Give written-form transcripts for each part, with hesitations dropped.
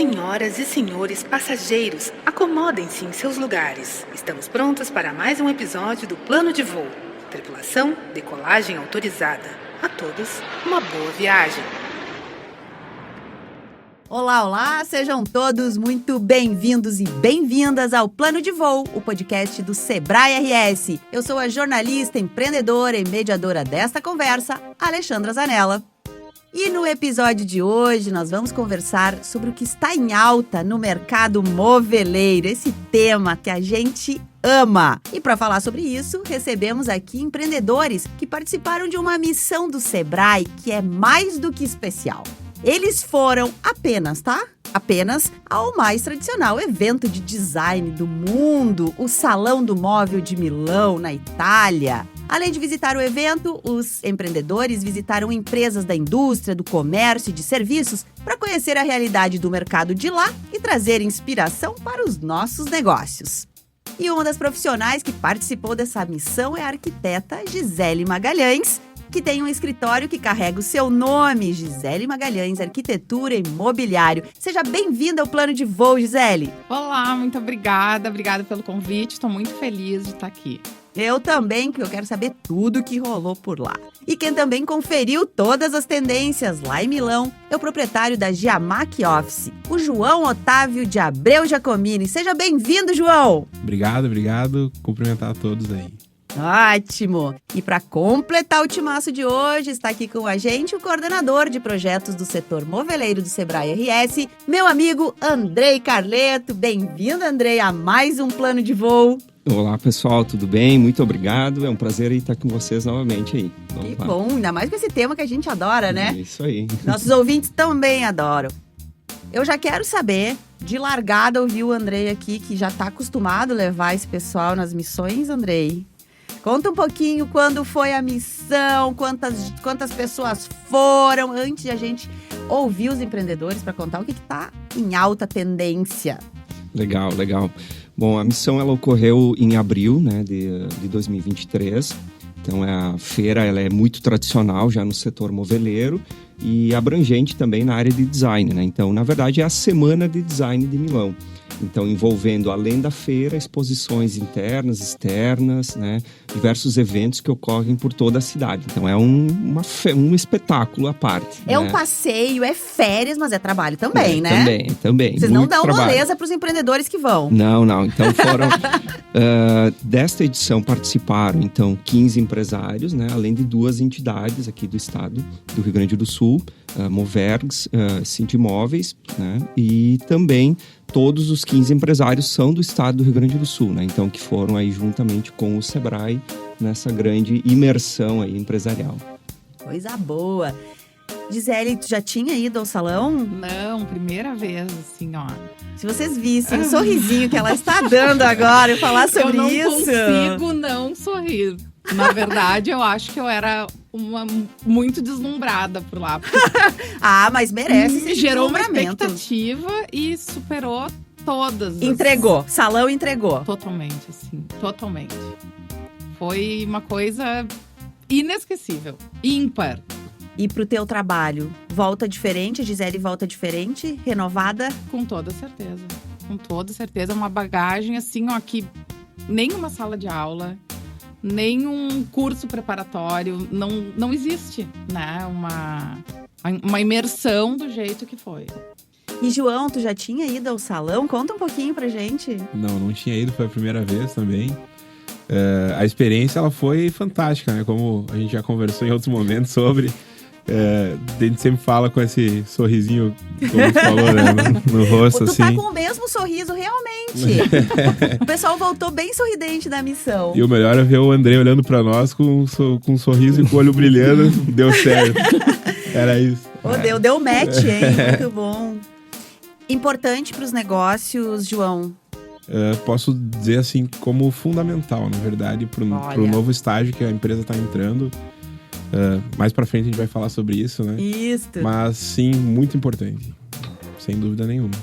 Senhoras e senhores passageiros, acomodem-se em seus lugares. Estamos prontos para mais um episódio do Plano de Voo. Tripulação, decolagem autorizada. A todos, uma boa viagem. Olá, olá! Sejam todos muito bem-vindos e bem-vindas ao Plano de Voo, o podcast do Sebrae RS. Eu sou a jornalista, empreendedora e mediadora desta conversa, Alexandra Zanella. E no episódio de hoje nós vamos conversar sobre o que está em alta no mercado moveleiro, esse tema que a gente ama. E para falar sobre isso, recebemos aqui empreendedores que participaram de uma missão do Sebrae que é mais do que especial. Eles foram apenas ao mais tradicional evento de design do mundo, o Salão do Móvel de Milão, na Itália. Além de visitar o evento, os empreendedores visitaram empresas da indústria, do comércio e de serviços para conhecer a realidade do mercado de lá e trazer inspiração para os nossos negócios. E uma das profissionais que participou dessa missão é a arquiteta Gisele Magalhães, que tem um escritório que carrega o seu nome, Gisele Magalhães, Arquitetura e Mobiliário. Seja bem-vinda ao Plano de Voo, Gisele. Olá, muito obrigada pelo convite, estou muito feliz de estar aqui. Eu também, porque eu quero saber tudo o que rolou por lá. E quem também conferiu todas as tendências lá em Milão é o proprietário da Giamac Office, o João Otávio de Abreu Giacomini. Seja bem-vindo, João! Obrigado. Cumprimentar a todos aí. Ótimo! E para completar o timaço de hoje, está aqui com a gente o coordenador de projetos do setor moveleiro do Sebrae RS, meu amigo Andrei Carleto. Bem-vindo, Andrei, a mais um Plano de Voo. Olá, pessoal, tudo bem? Muito obrigado. É um prazer estar com vocês novamente aí. Que bom, ainda mais com esse tema que a gente adora, né? Isso aí. Nossos ouvintes também adoram. Eu já quero saber, de largada, ouvir o Andrei aqui, que já está acostumado a levar esse pessoal nas missões, Andrei. Conta um pouquinho quando foi a missão, quantas pessoas foram, antes de a gente ouvir os empreendedores para contar o que está em alta tendência. Legal. Bom, a missão ela ocorreu em abril, né, de 2023. Então a feira ela é muito tradicional já no setor moveleiro e abrangente também na área de design, né? Então, na verdade, é a Semana de Design de Milão. Então, envolvendo, além da feira, exposições internas, externas, né? Diversos eventos que ocorrem por toda a cidade. Então, é um espetáculo à parte. É, né? Um passeio, é férias, mas é trabalho também, né? Também. Vocês não dão moleza para os empreendedores que vão. Não. Então, foram... desta edição participaram, então, 15 empresários, né? Além de 2 entidades aqui do estado do Rio Grande do Sul, Movergs, Sindimóveis, né? E também... Todos os 15 empresários são do estado do Rio Grande do Sul, né? Então, que foram aí juntamente com o Sebrae nessa grande imersão aí empresarial. Coisa boa. Gisele, tu já tinha ido ao salão? Não, primeira vez, assim, ó. Se vocês vissem o sorrisinho que ela está dando agora e falar sobre isso... Eu não consigo não sorrir. Na verdade, eu acho que eu era muito deslumbrada por lá. Mas merece esse gerou uma expectativa e superou todas. Entregou. Salão entregou. Totalmente, assim. Totalmente. Foi uma coisa inesquecível. Ímpar. E pro teu trabalho, volta diferente? A Gisele volta diferente? Renovada? Com toda certeza. Com toda certeza. Uma bagagem, assim, ó, que nem uma sala de aula... nenhum curso preparatório, não existe, né? Uma imersão do jeito que foi. E João, tu já tinha ido ao salão? Conta um pouquinho pra gente. Não tinha ido, foi a primeira vez também. A experiência ela foi fantástica, né? Como a gente já conversou em outros momentos sobre... a gente sempre fala com esse sorrisinho, como você falou, né, no rosto, tu assim. Tá com o mesmo sorriso, realmente. O pessoal voltou bem sorridente da missão. E o melhor é ver o Andrei olhando pra nós com um sorriso e com o olho brilhando. Deu certo. Era isso. Deu match, hein? Muito bom. Importante pros negócios, João? Posso dizer assim, como fundamental, na verdade, pro novo estágio que a empresa tá entrando. Mais pra frente a gente vai falar sobre isso, né? Isso. Mas sim, muito importante. Sem dúvida nenhuma.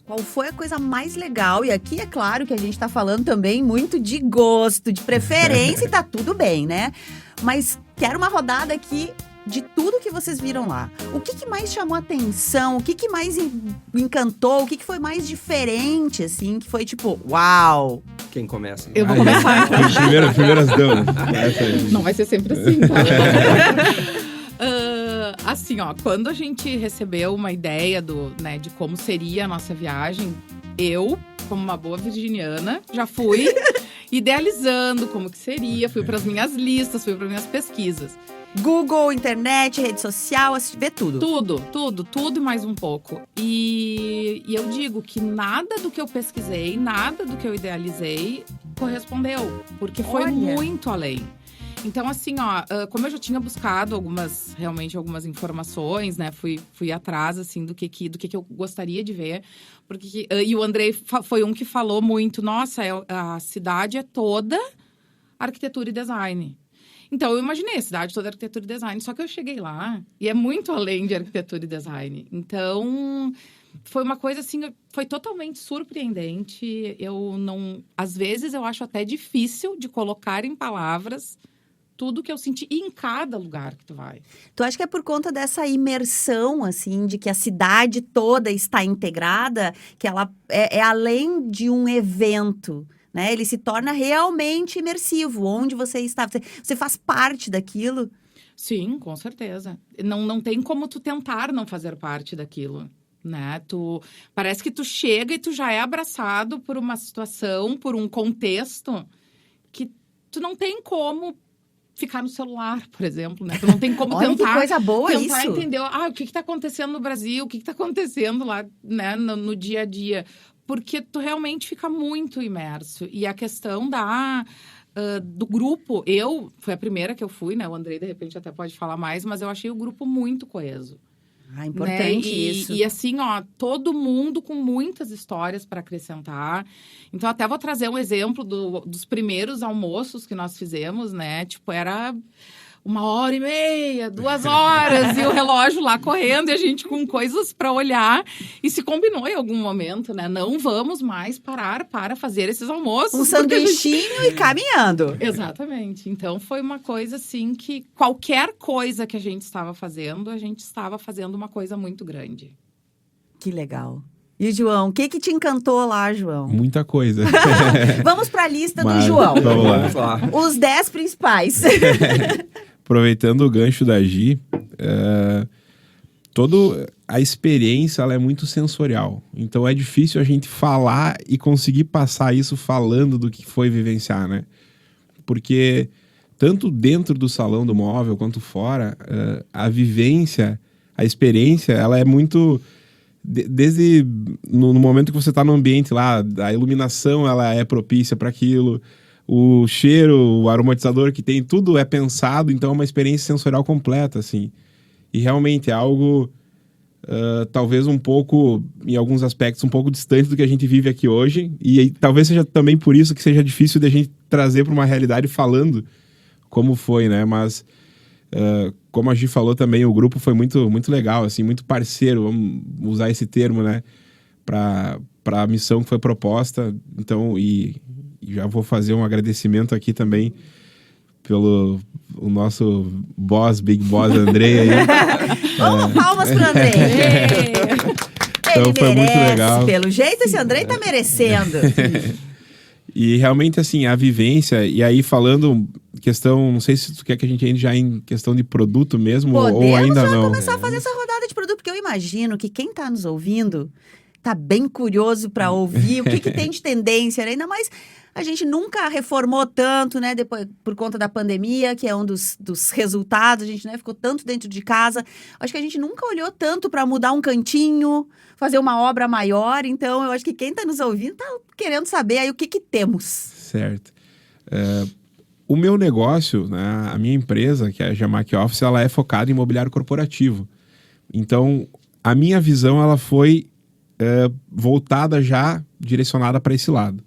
Qual foi a coisa mais legal? E aqui é claro que a gente tá falando também muito de gosto, de preferência e tá tudo bem, né? Mas quero uma rodada aqui de tudo que vocês viram lá, o que mais chamou atenção? O que mais encantou? O que foi mais diferente, assim, que foi tipo, uau! Quem começa? Eu vou começar. As primeiras damas. Não vai ser sempre assim, tá? Assim, ó, quando a gente recebeu uma ideia de como seria a nossa viagem, eu, como uma boa virginiana, já fui idealizando como que seria, fui para as minhas listas, fui para minhas pesquisas. Google, internet, rede social, vê tudo. Tudo e mais um pouco. E eu digo que nada do que eu pesquisei, nada do que eu idealizei correspondeu, porque foi muito além. Então, assim, ó, como eu já tinha buscado algumas informações, né? Fui atrás, assim, do que eu gostaria de ver. Porque, e o Andrei foi um que falou muito, nossa, a cidade é toda arquitetura e design. Então, eu imaginei a cidade toda arquitetura e design. Só que eu cheguei lá e é muito além de arquitetura e design. Então, foi uma coisa, assim, foi totalmente surpreendente. Às vezes, eu acho até difícil de colocar em palavras tudo que eu senti em cada lugar que tu vai. Tu acha que é por conta dessa imersão, assim, de que a cidade toda está integrada, que ela é além de um evento, né? Ele se torna realmente imersivo, onde você está. Você faz parte daquilo? Sim, com certeza. Não tem como tu tentar não fazer parte daquilo, né? Parece que tu chega e tu já é abraçado por uma situação, por um contexto que tu não tem como ficar no celular, por exemplo, né? Tu não tem como Olha, tentar... que coisa boa tentar isso. entender, o que está acontecendo no Brasil, o que está acontecendo lá, né, no dia a dia. Porque tu realmente fica muito imerso. E a questão do grupo, foi a primeira que eu fui, né? O Andrei, de repente, até pode falar mais, mas eu achei o grupo muito coeso. Importante, né? Isso. E assim, ó, todo mundo com muitas histórias para acrescentar. Então, até vou trazer um exemplo dos primeiros almoços que nós fizemos, né? Tipo, era 1h30, 2 horas, e o relógio lá correndo, e a gente com coisas para olhar. E se combinou em algum momento, né? Não vamos mais parar para fazer esses almoços. Um sanduichinho e caminhando. Exatamente. Então, foi uma coisa, assim, que qualquer coisa que a gente estava fazendo uma coisa muito grande. Que legal. E, João, o que te encantou lá, João? Muita coisa. Vamos para a lista do João. Vamos lá. Os 10 principais. Aproveitando o gancho da Gi, toda a experiência ela é muito sensorial. Então é difícil a gente falar e conseguir passar isso falando do que foi vivenciar, né? Porque tanto dentro do salão do móvel quanto fora, a vivência, a experiência, ela é muito... Desde no momento que você está no ambiente lá, a iluminação ela é propícia para aquilo, o cheiro, o aromatizador que tem, tudo é pensado, então é uma experiência sensorial completa, assim. E realmente é algo, talvez um pouco, em alguns aspectos, um pouco distante do que a gente vive aqui hoje. E talvez seja também por isso que seja difícil de a gente trazer para uma realidade falando como foi, né? Mas, como a Gi falou também, o grupo foi muito, muito legal, assim, muito parceiro, vamos usar esse termo, né? Para a missão que foi proposta. Então, e já vou fazer um agradecimento aqui também pelo o nosso boss, Big Boss Andrei aí. Palmas pro Andrei. Então Ele foi merece, muito legal. Pelo jeito, esse Andrei tá merecendo. E realmente, assim, a vivência, e aí falando questão, não sei se tu quer que a gente entre já em questão de produto mesmo, ou ainda não. Podemos começar a fazer essa rodada de produto, porque eu imagino que quem tá nos ouvindo tá bem curioso para ouvir o que tem de tendência, né? Ainda mais a gente nunca reformou tanto, né? Depois, por conta da pandemia, que é um dos resultados, a gente, né, ficou tanto dentro de casa. Acho que a gente nunca olhou tanto para mudar um cantinho, fazer uma obra maior. Então, eu acho que quem tá nos ouvindo tá querendo saber aí o que temos. Certo. O meu negócio, né, a minha empresa, que é a Jamac Office, ela é focada em imobiliário corporativo. Então, a minha visão, ela foi voltada já, direcionada para esse lado.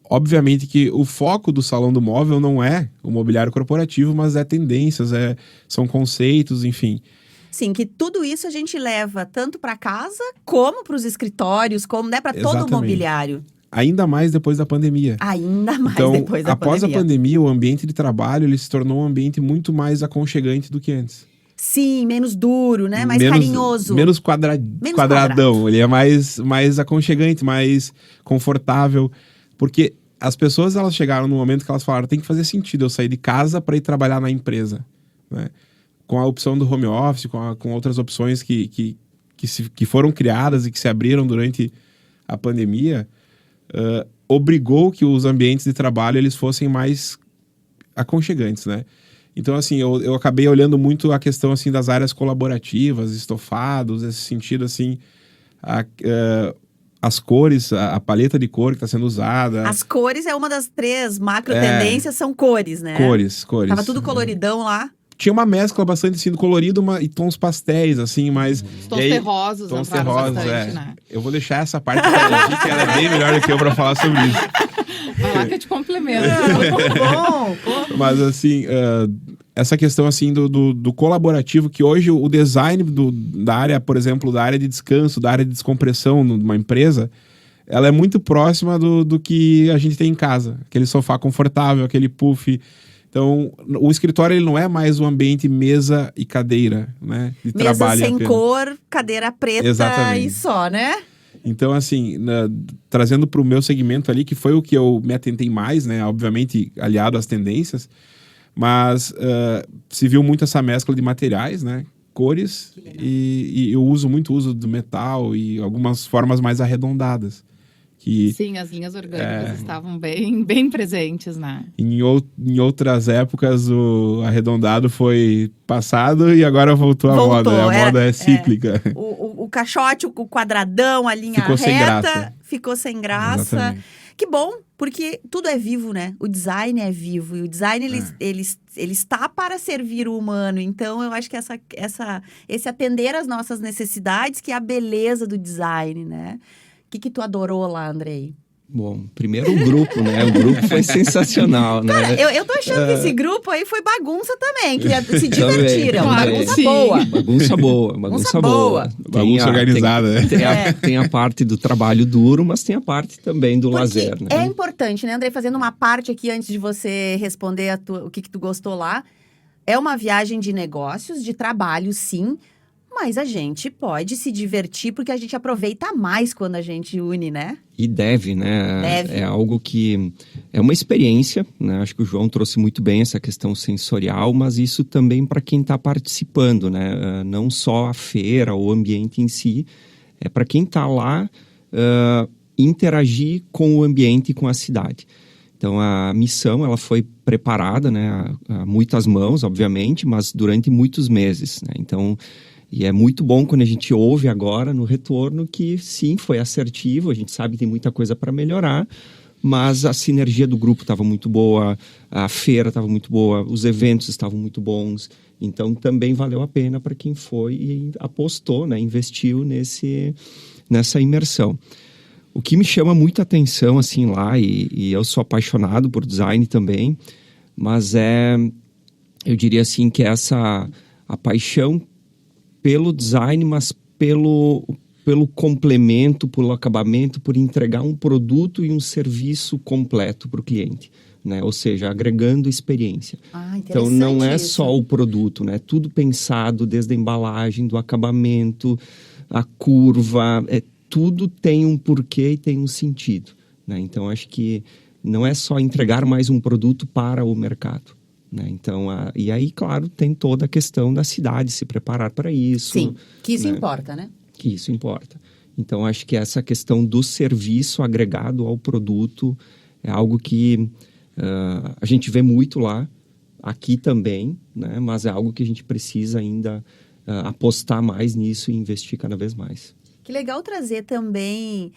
Obviamente que o foco do Salão do Móvel não é o mobiliário corporativo, mas é tendências, são conceitos, enfim. Sim, que tudo isso a gente leva tanto para casa, como para os escritórios, como, né, para todo o mobiliário. Ainda mais depois da pandemia. Ainda mais então, depois da pandemia. Após a pandemia, o ambiente de trabalho ele se tornou um ambiente muito mais aconchegante do que antes. Sim, menos duro, né? Mais carinhoso. Menos quadradão. Ele é mais aconchegante, mais confortável. Porque as pessoas, elas chegaram no momento que elas falaram, tem que fazer sentido eu sair de casa para ir trabalhar na empresa, né? Com a opção do home office, com outras opções que foram criadas e que se abriram durante a pandemia, obrigou que os ambientes de trabalho eles fossem mais aconchegantes, né? Então, assim, eu acabei olhando muito a questão, assim, das áreas colaborativas, estofados, esse sentido, assim, as cores, a paleta de cor que está sendo usada. As cores é uma das 3 macro tendências, são cores, né? Cores. Tava tudo coloridão lá. Tinha uma mescla bastante, assim, do colorido e tons pastéis, assim, mas... Os tons terrosos entraram bastante, né? Eu vou deixar essa parte pra ela, que ela é bem melhor do que eu pra falar sobre isso. Vai lá que eu te complemento. Bom. Mas, assim, essa questão, assim, do colaborativo, que hoje o design da área, por exemplo, da área de descanso, da área de descompressão numa empresa, ela é muito próxima do que a gente tem em casa. Aquele sofá confortável, aquele puff. Então, o escritório ele não é mais um ambiente mesa e cadeira, né? De mesa trabalho sem apenas. Cor, cadeira preta. Exatamente. E só, né? Então, assim, trazendo para o meu segmento ali, que foi o que eu me atentei mais, né? Obviamente, aliado às tendências, mas se viu muito essa mescla de materiais, né? Cores e eu uso muito do metal e algumas formas mais arredondadas. Sim, as linhas orgânicas estavam bem presentes, né? Em outras épocas, o arredondado foi passado e agora voltou à moda. A moda é cíclica. O caixote, o quadradão, a linha reta, ficou sem graça. Exatamente. Que bom, porque tudo é vivo, né? O design é vivo. E o design, ele está para servir o humano. Então, eu acho que esse atender às nossas necessidades, que é a beleza do design, né? O que tu adorou lá, Andrei? Bom, primeiro o grupo, né? O grupo foi sensacional, né? Cara, eu tô achando que esse grupo aí foi bagunça também, que se divertiram. Bagunça boa. Bagunça boa. Bagunça organizada, né? Tem a parte do trabalho duro, mas tem a parte também do lazer, né? É importante, né, Andrei? Fazendo uma parte aqui antes de você responder o que tu gostou lá. É uma viagem de negócios, de trabalho, sim. Mas a gente pode se divertir porque a gente aproveita mais quando a gente une, né? E deve, né? É algo que é uma experiência, né? Acho que o João trouxe muito bem essa questão sensorial, mas isso também para quem está participando, né? Não só a feira ou o ambiente em si, é para quem está lá interagir com o ambiente e com a cidade. Então, a missão, ela foi preparada, né? A muitas mãos, obviamente, mas durante muitos meses, né? Então... E é muito bom quando a gente ouve agora no retorno que sim, foi assertivo, a gente sabe que tem muita coisa para melhorar, mas a sinergia do grupo estava muito boa, a feira estava muito boa, os eventos estavam muito bons, então também valeu a pena para quem foi e apostou, né, investiu nessa imersão. O que me chama muita atenção assim lá, e eu sou apaixonado por design também, mas eu diria assim que a paixão pelo design, mas pelo complemento, pelo acabamento, por entregar um produto e um serviço completo para o cliente, né? Ou seja, agregando experiência. Então, não é só o produto, né? Tudo pensado desde a embalagem, do acabamento, a curva, tudo tem um porquê e tem um sentido, né? Então, acho que não é só entregar mais um produto para o mercado. Né? Então, e aí, claro, tem toda a questão da cidade se preparar para isso. Sim, que isso importa, né? Que isso importa. Então, acho que essa questão do serviço agregado ao produto é algo que a gente vê muito lá, aqui também, né? Mas é algo que a gente precisa ainda apostar mais nisso e investir cada vez mais. Que legal trazer também,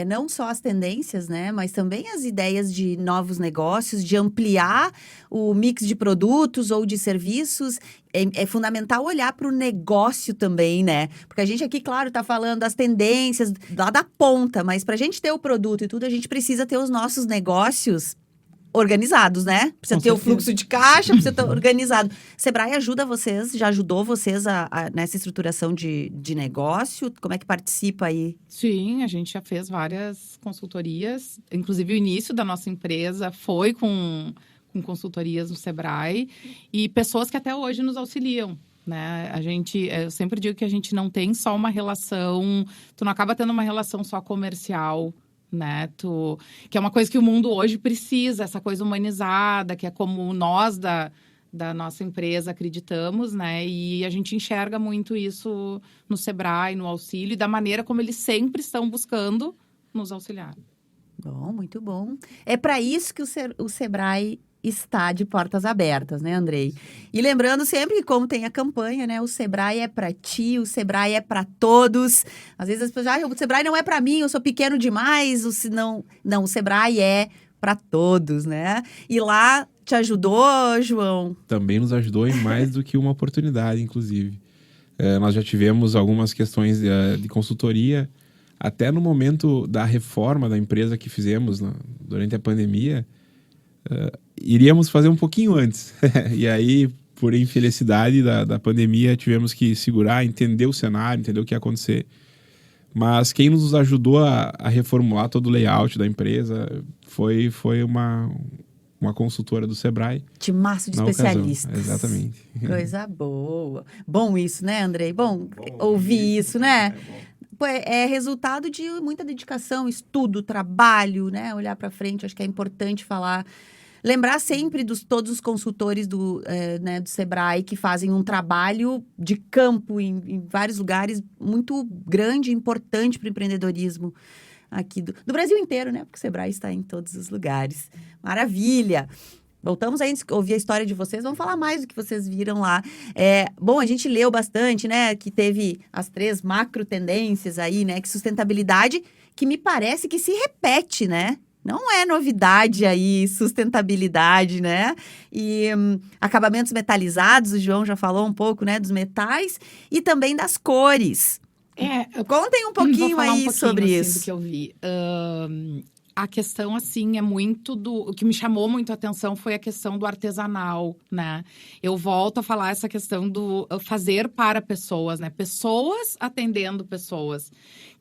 não só as tendências, né? Mas também as ideias de novos negócios, de ampliar o mix de produtos ou de serviços. É fundamental olhar para o negócio também, né? Porque a gente aqui, claro, está falando das tendências lá da ponta, mas para a gente ter o produto e tudo, a gente precisa ter os nossos negócios organizados, né? Precisa ter o fluxo de caixa, precisa estar organizado. Sebrae ajuda vocês, já ajudou vocês nessa estruturação de negócio? Como é que participa aí? Sim, a gente já fez várias consultorias. Inclusive, o início da nossa empresa foi com consultorias no Sebrae. E pessoas que até hoje nos auxiliam. né? Eu sempre digo que a gente não tem só uma relação, tu não acaba tendo uma relação só comercial, né? Que é uma coisa que o mundo hoje precisa, essa coisa humanizada, que é como nós da nossa empresa acreditamos, né? E a gente enxerga muito isso no Sebrae, no auxílio, e da maneira como eles sempre estão buscando nos auxiliar. Bom, muito bom. É para isso que o Sebrae está de portas abertas, né, Andrei? E lembrando sempre que, como tem a campanha, né, o Sebrae é para ti, o Sebrae é para todos. Às vezes as pessoas o Sebrae não é para mim, eu sou pequeno demais, não, o Sebrae é para todos, né? E lá te ajudou, João? Também nos ajudou em mais do que uma oportunidade, inclusive. Nós já tivemos algumas questões de consultoria, até no momento da reforma da empresa que fizemos durante a pandemia, iríamos fazer um pouquinho antes. E aí, por infelicidade da pandemia, tivemos que segurar, entender o cenário, entender o que ia acontecer. Mas quem nos ajudou a reformular todo o layout da empresa foi uma consultora do Sebrae. Timaço de especialistas. Ocasião. Exatamente. Coisa boa. Bom isso, né, Andrei? Bom ouvir isso, né? É resultado de muita dedicação, estudo, trabalho, né? Olhar para frente, acho que é importante falar. Lembrar sempre todos os consultores do Sebrae que fazem um trabalho de campo em vários lugares muito grande e importante para o empreendedorismo aqui do Brasil inteiro, né? Porque o Sebrae está em todos os lugares. Maravilha! Voltamos a ouvir a história de vocês, vamos falar mais do que vocês viram lá. Bom, a gente leu bastante, né? Que teve as 3 macro tendências aí, né? Que sustentabilidade, que me parece que se repete, né? Não é novidade aí, sustentabilidade, né? E acabamentos metalizados, o João já falou um pouco, né? Dos metais e também das cores. Contem um pouquinho aí sobre isso. Do que eu vi. A questão, assim, é muito o que me chamou muito a atenção foi a questão do artesanal, né? Eu volto a falar essa questão do fazer para pessoas, né? Pessoas atendendo pessoas.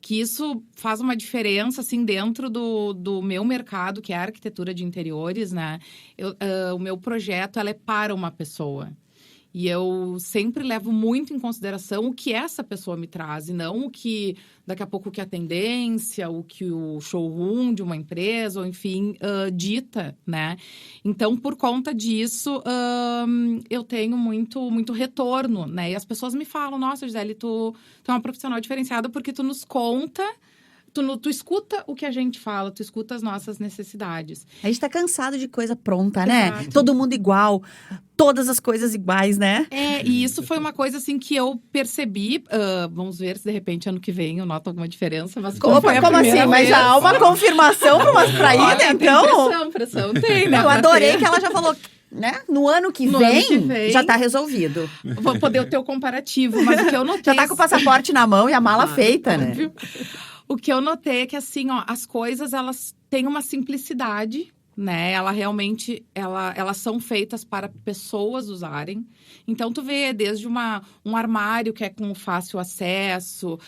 Que isso faz uma diferença, assim, dentro do meu mercado, que é a arquitetura de interiores, né? O meu projeto, ela é para uma pessoa. E eu sempre levo muito em consideração o que essa pessoa me traz, e não o que, daqui a pouco, o que a tendência, o que o showroom de uma empresa, ou enfim, dita, né? Então, por conta disso, eu tenho muito retorno, né? E as pessoas me falam, nossa, Gisele, tu é uma profissional diferenciada porque tu nos conta... Tu escuta o que a gente fala, tu escuta as nossas necessidades. A gente tá cansado de coisa pronta, né? Exato. Todo mundo igual, todas as coisas iguais, né? E isso foi uma coisa, assim, que eu percebi. Vamos ver se, de repente, ano que vem eu noto alguma diferença. Mas como assim? Vez... Mas já há uma confirmação para ir, então? Pressão tem, né? Eu adorei que ela já falou... Né? No ano que vem, já tá resolvido. Vou poder ter o comparativo, mas o que eu notei... Já tá com o passaporte na mão e a mala feita, né? O que eu notei é que, assim, as coisas, elas têm uma simplicidade, né? Elas são feitas para pessoas usarem. Então, tu vê desde um armário que é com fácil acesso.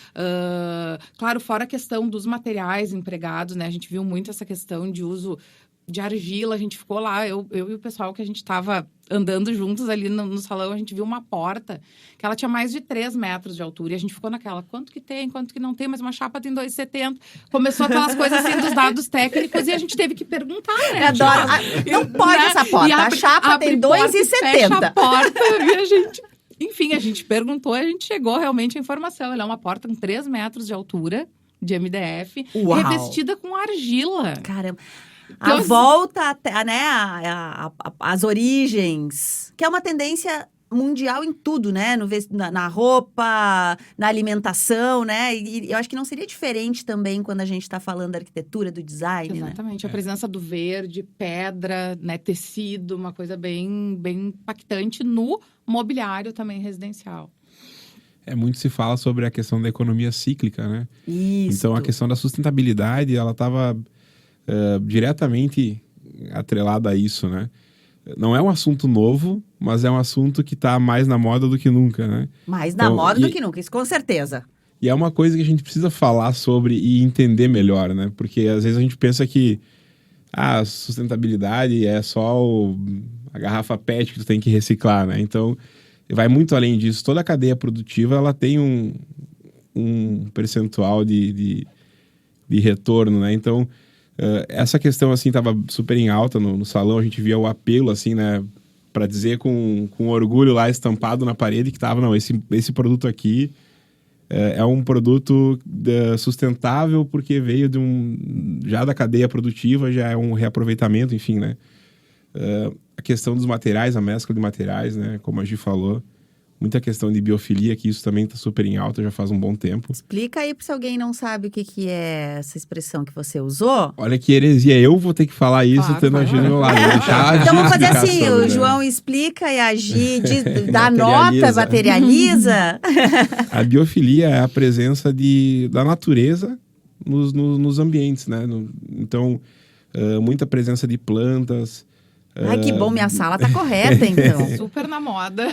Claro, fora a questão dos materiais empregados, né? A gente viu muito essa questão de uso de argila. A gente ficou lá, eu e o pessoal que a gente estava andando juntos ali no salão, a gente viu uma porta que ela tinha mais de 3 metros de altura. E a gente ficou naquela, quanto que tem, quanto que não tem, mas uma chapa tem 2,70. Começou aquelas coisas assim dos dados técnicos e a gente teve que perguntar, né? Adoro. Não pode, né? Essa porta, a chapa tem 2,70. Fecha a porta e a gente... Enfim, a gente perguntou e a gente chegou realmente à informação. Ela é uma porta com 3 metros de altura, de MDF, revestida com argila. Caramba. A volta até, né, as origens, que é uma tendência mundial em tudo, né? Na roupa, na alimentação, né? E eu acho que não seria diferente também quando a gente está falando da arquitetura, do design, Exatamente. Né? A presença do verde, pedra, né, tecido, uma coisa bem impactante no mobiliário também residencial. Muito se fala sobre a questão da economia cíclica, né? Isso. Então, a questão da sustentabilidade, ela estava... diretamente atrelada a isso, né? Não é um assunto novo, mas é um assunto que está mais na moda do que nunca, né? Mais na moda do que nunca, isso com certeza. E é uma coisa que a gente precisa falar sobre e entender melhor, né? Porque às vezes a gente pensa que a sustentabilidade é só a garrafa PET que tu tem que reciclar, né? Então, vai muito além disso. Toda a cadeia produtiva, ela tem um percentual de retorno, né? Então, essa questão, assim, estava super em alta no salão. A gente via o apelo, assim, né? Para dizer com orgulho lá, estampado na parede, que estava, não, esse produto aqui é um produto sustentável, porque veio já da cadeia produtiva, já é um reaproveitamento, enfim, né? A questão dos materiais, a mescla de materiais, né? Como a Gi falou, muita questão de biofilia, que isso também está super em alta já faz um bom tempo. Explica aí, se alguém não sabe o que é essa expressão que você usou. Olha que heresia, eu vou ter que falar isso, Claro, tendo a Gi do meu lado. Vou deixar a Gi Então vamos fazer explicar assim, sobre, o né? João explica e a Gi dá Materializa. nota, materializa. A biofilia é a presença da natureza nos ambientes, né? Então, muita presença de plantas. Ai, que bom, minha sala tá correta, então. Super na moda.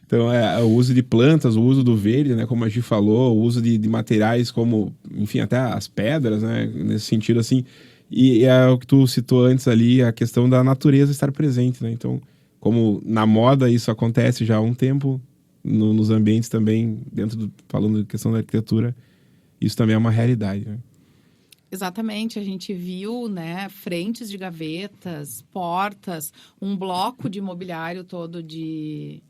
Então, o uso de plantas, o uso do verde, né? Como a Gi falou, o uso de materiais como, enfim, até as pedras, né? Nesse sentido, assim. E é o que tu citou antes ali, a questão da natureza estar presente, né? Então, como na moda isso acontece já há um tempo, nos ambientes também, falando de questão da arquitetura, isso também é uma realidade, né? Exatamente, a gente viu, né, frentes de gavetas, portas, um bloco de mobiliário todo de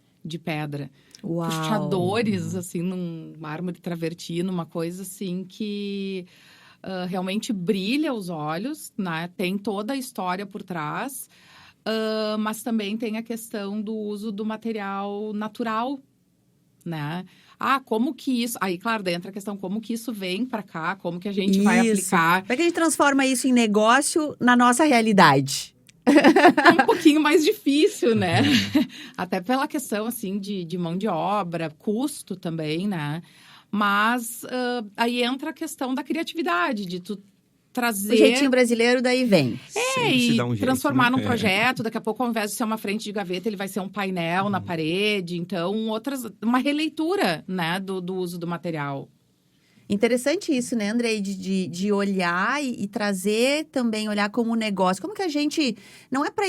pedra. Uau. Puxadores, assim, num mármore travertino, uma coisa assim que realmente brilha os olhos, né? Tem toda a história por trás, mas também tem a questão do uso do material natural, né? Como que isso... Aí, claro, daí entra a questão como que isso vem para cá, como que a gente vai aplicar. Como é que a gente transforma isso em negócio na nossa realidade? É um pouquinho mais difícil, né? Até pela questão, assim, de mão de obra, custo também, né? Mas aí entra a questão da criatividade, de tu trazer... O jeitinho brasileiro daí vem. Sempre se dá um jeito, transformar né? num projeto. Daqui a pouco, ao invés de ser uma frente de gaveta, ele vai ser um painel na parede. Então, uma releitura, né, do uso do material. Interessante isso, né, Andrei? De olhar e trazer também, olhar como um negócio. Como que a gente... Não é para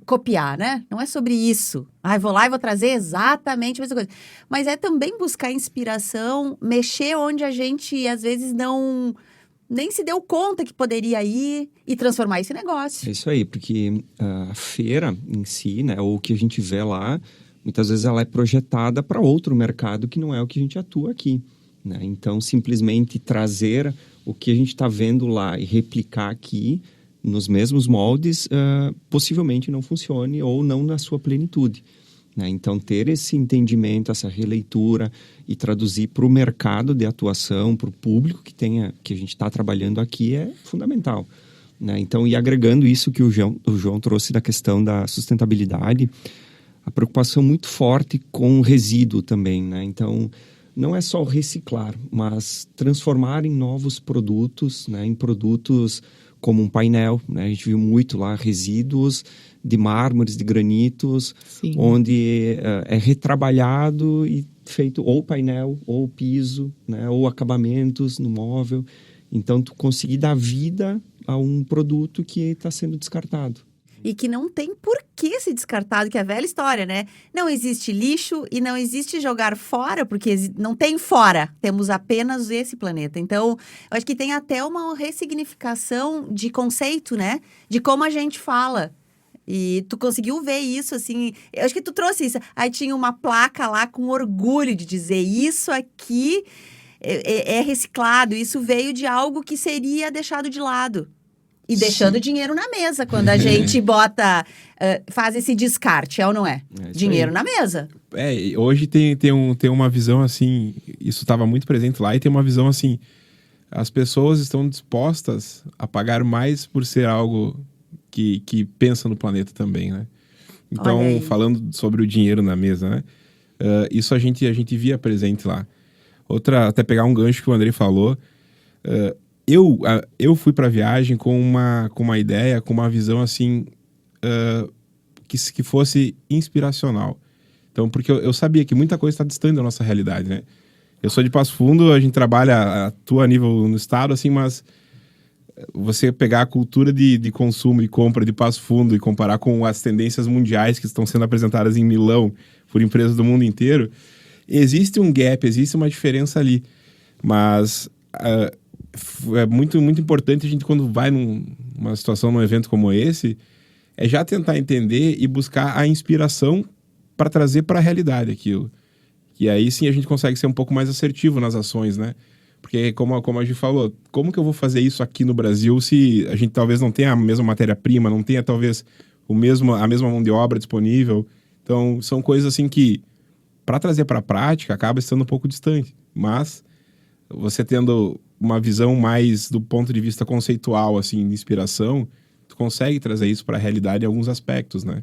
copiar, né? Não é sobre isso. Vou lá e vou trazer exatamente a mesma coisa. Mas é também buscar inspiração, mexer onde a gente, às vezes, nem se deu conta que poderia ir e transformar esse negócio. É isso aí, porque a feira em si, né, ou o que a gente vê lá, muitas vezes ela é projetada para outro mercado que não é o que a gente atua aqui, né? Então, simplesmente trazer o que a gente está vendo lá e replicar aqui nos mesmos moldes, possivelmente não funcione ou não na sua plenitude, né? Então, ter esse entendimento, essa releitura e traduzir para o mercado de atuação, para o público que a gente está trabalhando aqui é fundamental, né? Então, e agregando isso que o João trouxe da questão da sustentabilidade, a preocupação muito forte com o resíduo também, né? Então, não é só reciclar, mas transformar em novos produtos, né? Em produtos como um painel, né? A gente viu muito lá resíduos de mármores, de granitos, Sim. onde é retrabalhado e feito ou painel, ou piso, né? Ou acabamentos no móvel. Então, tu conseguir dar vida a um produto que está sendo descartado. E que não tem por que ser descartado, que é a velha história, né? Não existe lixo e não existe jogar fora, porque não tem fora. Temos apenas esse planeta. Então, eu acho que tem até uma ressignificação de conceito, né? De como a gente fala. E tu conseguiu ver isso, assim... Eu acho que tu trouxe isso. Aí tinha uma placa lá com orgulho de dizer isso aqui é reciclado. Isso veio de algo que seria deixado de lado. E deixando dinheiro na mesa, quando a gente faz esse descarte, é ou não é? Dinheiro aí. na mesa. Hoje tem uma visão assim, isso estava muito presente lá, e tem uma visão assim, as pessoas estão dispostas a pagar mais por ser algo que pensa no planeta também, né? Então, falando sobre o dinheiro na mesa, né? Isso a gente via presente lá. Até pegar um gancho que o Andrei falou, eu fui para a viagem com uma ideia, com uma visão assim, que fosse inspiracional. Então, porque eu sabia que muita coisa está distante da nossa realidade, né? Eu sou de Passo Fundo, a gente atua a nível no estado, assim, mas você pegar a cultura de consumo e compra de Passo Fundo e comparar com as tendências mundiais que estão sendo apresentadas em Milão por empresas do mundo inteiro, existe um gap, existe uma diferença ali. Mas é muito, muito importante a gente, quando vai numa situação, num evento como esse, é já tentar entender e buscar a inspiração para trazer para a realidade aquilo. E aí sim a gente consegue ser um pouco mais assertivo nas ações, né? Porque, como a gente falou, como que eu vou fazer isso aqui no Brasil se a gente talvez não tenha a mesma matéria-prima, não tenha talvez a mesma mão de obra disponível? Então, são coisas assim que, para trazer para a prática, acaba estando um pouco distante. Mas, você tendo uma visão mais do ponto de vista conceitual, assim, de inspiração, tu consegue trazer isso para a realidade em alguns aspectos, né?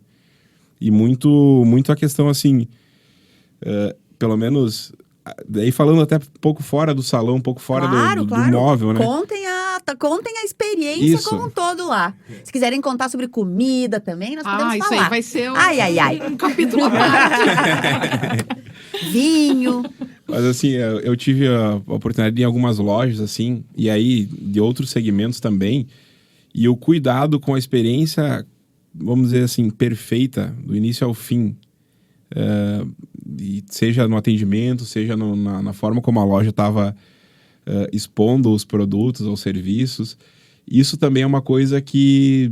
E muito, muito a questão, assim, pelo menos... Daí falando até um pouco fora do salão, um pouco fora do móvel, né? Contem a experiência Isso. como um todo lá. Se quiserem contar sobre comida também, nós podemos Isso falar. aí vai ser Ai. um capítulo à parte. Vinho. Mas assim, eu tive a oportunidade de ir em algumas lojas, assim, e aí de outros segmentos também, e o cuidado com a experiência, vamos dizer assim, perfeita, do início ao fim. E seja no atendimento, seja na forma como a loja estava expondo os produtos ou serviços. Isso também é uma coisa que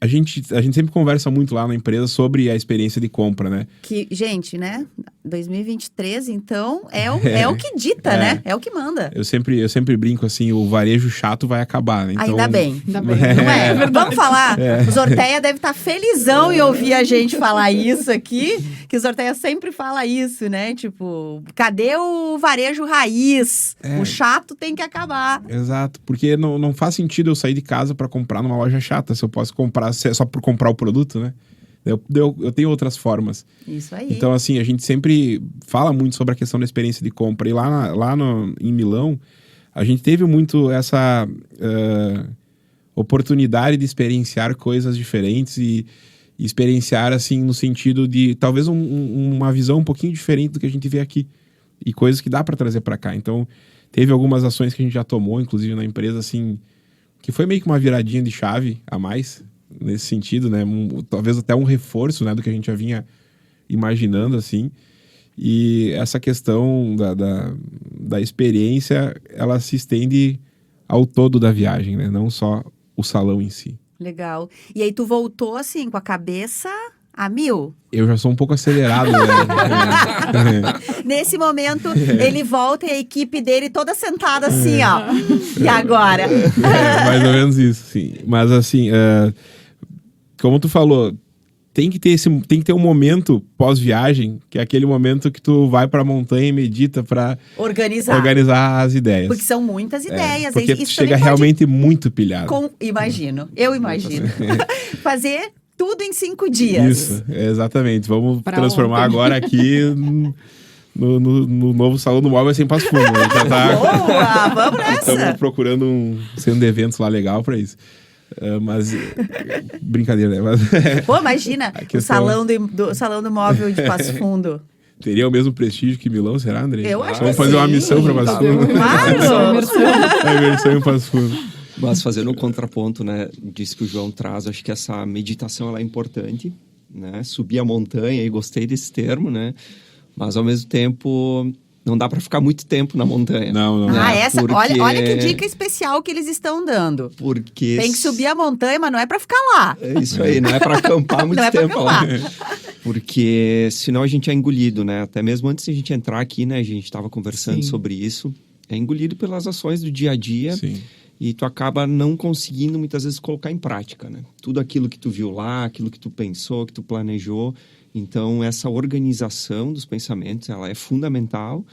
a gente sempre conversa muito lá na empresa sobre a experiência de compra, né? Que, gente, né? 2023, então, é o que dita, né? É o que manda. Eu sempre brinco assim, o varejo chato vai acabar, né? Então, Ainda bem. Ainda bem. Não é? Vamos falar. O Zorteia deve estar felizão em ouvir a gente falar isso aqui, que o Zorteia sempre fala isso, né? Tipo, cadê o varejo raiz? O chato tem que acabar. Exato, porque não faz sentido eu sair de casa para comprar numa loja chata, se eu posso comprar só por comprar o produto, né? Eu tenho outras formas. Isso aí. Então, assim, a gente sempre fala muito sobre a questão da experiência de compra. E em Milão, a gente teve muito essa oportunidade de experienciar coisas diferentes e experienciar, assim, no sentido de talvez uma visão um pouquinho diferente do que a gente vê aqui. E coisas que dá para trazer para cá. Então, teve algumas ações que a gente já tomou, inclusive na empresa, assim, que foi meio que uma viradinha de chave a mais, nesse sentido, né? Talvez até um reforço, né, do que a gente já vinha imaginando, assim. E essa questão da experiência, ela se estende ao todo da viagem, né? Não só o salão em si. Legal. E aí tu voltou, assim, com a cabeça a 1000? Eu já sou um pouco acelerado, né? Nesse momento, ele volta e a equipe dele toda sentada assim, ó. E agora? Mais ou menos isso, sim. Mas assim, como tu falou, tem que ter um momento pós-viagem, que é aquele momento que tu vai pra montanha e medita pra organizar as ideias. Porque são muitas ideias. Porque isso tu chega realmente muito pilhado. Eu imagino. Fazer tudo em 5 dias. Isso, exatamente. Vamos pra transformar ontem. agora aqui no novo salão do móvel sem Passo Fundo. Já Boa, vamos nessa. Estamos procurando um centro de eventos lá legal pra isso. Mas brincadeira, né? Mas, Pô, imagina, questão... o salão do móvel de Passo Fundo. Teria o mesmo prestígio que Milão, será, André? Eu acho Vamos que fazer sim. uma missão pra Passo Fundo. Claro! A imersão em Passo Fundo. Mas fazendo um contraponto, né, disso que o João traz, acho que essa meditação ela é importante, né? Subir a montanha, e gostei desse termo, né? Mas ao mesmo tempo não dá para ficar muito tempo na montanha. Não. Ah, Porque... olha que dica especial que eles estão dando. Porque Tem que subir a montanha, mas não é para ficar lá. É isso aí, não é para acampar muito Não é pra tempo lá. acampar. Porque senão a gente é engolido, né? Até mesmo antes de a gente entrar aqui, né, a gente estava conversando Sim. sobre isso. É engolido pelas ações do dia a dia. Sim. E tu acaba não conseguindo, muitas vezes, colocar em prática, né? Tudo aquilo que tu viu lá, aquilo que tu pensou, que tu planejou. Então, essa organização dos pensamentos, ela é fundamental,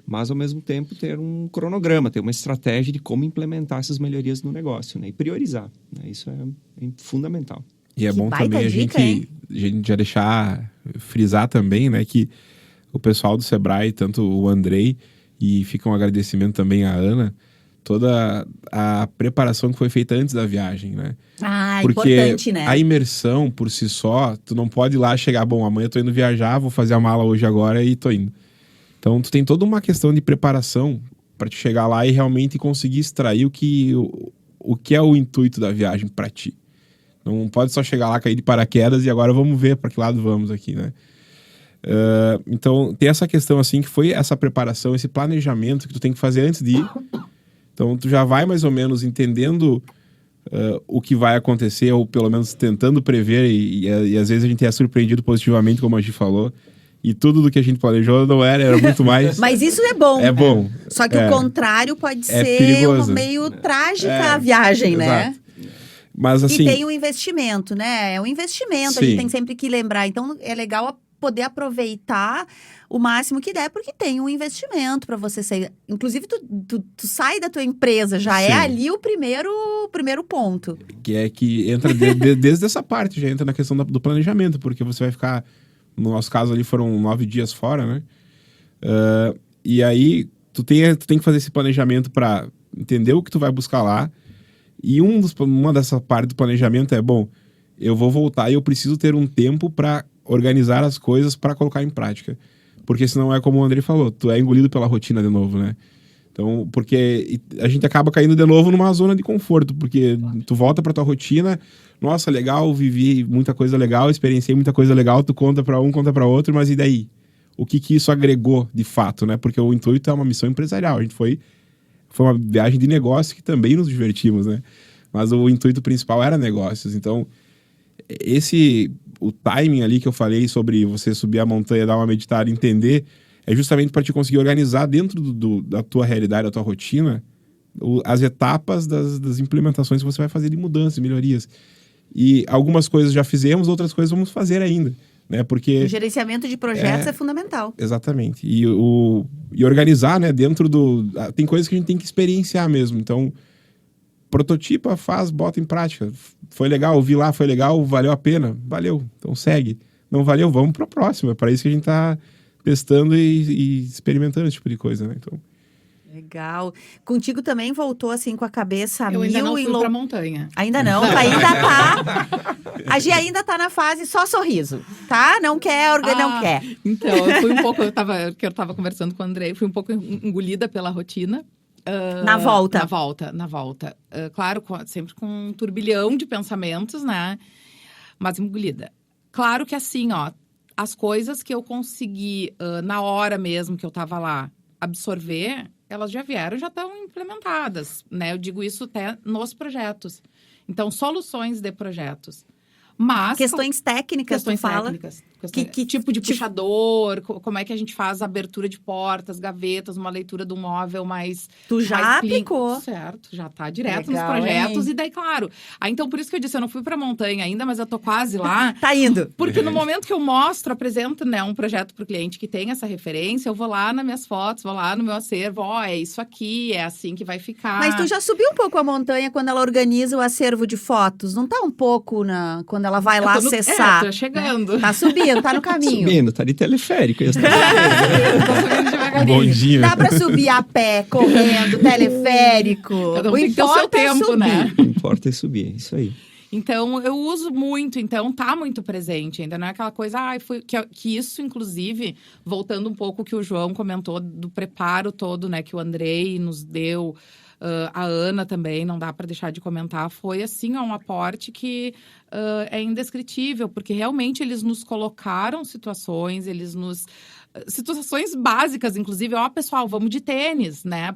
mas, ao mesmo tempo, ter um cronograma, ter uma estratégia de como implementar essas melhorias no negócio, né? E priorizar, né? Isso é fundamental. E é Que bom baita também dica, hein? a gente já deixar, frisar também, né, que o pessoal do Sebrae, tanto o Andrei, e fica um agradecimento também à Ana, toda a preparação que foi feita antes da viagem, né? Ah, Porque importante, né? a imersão por si só, tu não pode ir lá chegar, bom, amanhã eu tô indo viajar, vou fazer a mala hoje agora e tô indo. Então, tu tem toda uma questão de preparação para te chegar lá e realmente conseguir extrair o que é o intuito da viagem para ti. Não pode só chegar lá, cair de paraquedas e agora vamos ver para que lado vamos aqui, né? Então, tem essa questão, assim, que foi essa preparação, esse planejamento que tu tem que fazer antes de ir. Então, tu já vai mais ou menos entendendo o que vai acontecer, ou pelo menos tentando prever, e às vezes a gente é surpreendido positivamente, como a gente falou. E tudo do que a gente planejou não era muito mais... Mas isso é bom. É bom. Só que o contrário pode ser perigoso. meio trágica a viagem, né? Exato. Mas, assim, E tem um investimento, né? É um investimento, a Sim. gente tem sempre que lembrar. Então, é legal poder aproveitar o máximo que der, porque tem um investimento para você sair. Inclusive, tu sai da tua empresa, já Sim. é ali o primeiro ponto. que entra desde essa parte, já entra na questão do planejamento, porque você vai ficar, no nosso caso ali foram 9 dias fora, né? E aí, tu tem que fazer esse planejamento para entender o que tu vai buscar lá. E uma dessa parte do planejamento é, bom, eu vou voltar e eu preciso ter um tempo para organizar as coisas para colocar em prática. Porque senão é como o Andrei falou, tu é engolido pela rotina de novo, né? Então, porque a gente acaba caindo de novo numa zona de conforto, porque tu volta pra tua rotina, nossa, legal, vivi muita coisa legal, experienciei muita coisa legal, tu conta pra um, conta pra outro, mas e daí? O que isso agregou de fato, né? Porque o intuito é uma missão empresarial, a gente foi uma viagem de negócio que também nos divertimos, né? Mas o intuito principal era negócios, então o timing ali que eu falei sobre você subir a montanha, dar uma meditada, entender, é justamente para te conseguir organizar dentro da tua realidade, da tua rotina, as etapas das implementações que você vai fazer de mudanças, melhorias. E algumas coisas já fizemos, outras coisas vamos fazer ainda, né? Porque O gerenciamento de projetos é fundamental. exatamente. E organizar, né? Dentro tem coisas que a gente tem que experienciar mesmo. Então, prototipa, faz, bota em prática. Foi legal, vi lá, foi legal, valeu a pena? Valeu, então segue. Não valeu, vamos para a próxima. É para isso que a gente está testando e experimentando esse tipo de coisa, né? Então, Legal. Contigo também voltou assim com a cabeça Eu ainda não mil fui pra montanha. Ainda não, ainda tá. A Gi ainda tá na fase só sorriso, tá? Não quer, não quer. Então, eu fui um pouco, eu tava conversando com o Andrei, fui um pouco engolida pela rotina. Na volta. Na volta. Claro, sempre com um turbilhão de pensamentos, né? Mas engolida. Claro que assim, ó, as coisas que eu consegui, na hora mesmo que eu tava lá, absorver, elas já vieram, já estão implementadas, né? Eu digo isso até nos projetos. Então, soluções de projetos. Mas Questões técnicas, tu fala? técnicas. Que tipo de puxador, como é que a gente faz a abertura de portas, gavetas, uma leitura do móvel mais... Tu já mais clean. aplicou. Certo, já tá direto Legal, nos projetos. hein? E daí, claro, então por isso que eu disse, eu não fui pra montanha ainda, mas eu tô quase lá. Tá indo. Porque no momento que eu apresento, né, um projeto pro cliente que tem essa referência, eu vou lá nas minhas fotos, vou lá no meu acervo, é isso aqui, é assim que vai ficar. Mas tu já subiu um pouco a montanha quando ela organiza o acervo de fotos? Não tá um pouco quando ela vai lá acessar? Tô chegando. Tá subindo, tá no caminho. Subindo, tá de teleférico. Tô subindo devagarinho. bondinho. Dá pra subir a pé, correndo, teleférico. Cada um O tem que ter o seu importa é tempo, subir. né? O que importa é subir, é isso aí. Então, eu uso muito, então tá muito presente ainda. Não é aquela coisa, que isso, inclusive, voltando um pouco o que o João comentou do preparo todo, né, que o Andrei nos deu, a Ana também, não dá para deixar de comentar, foi assim, um aporte que é indescritível, porque realmente eles nos colocaram situações, situações básicas, inclusive, pessoal, vamos de tênis, né?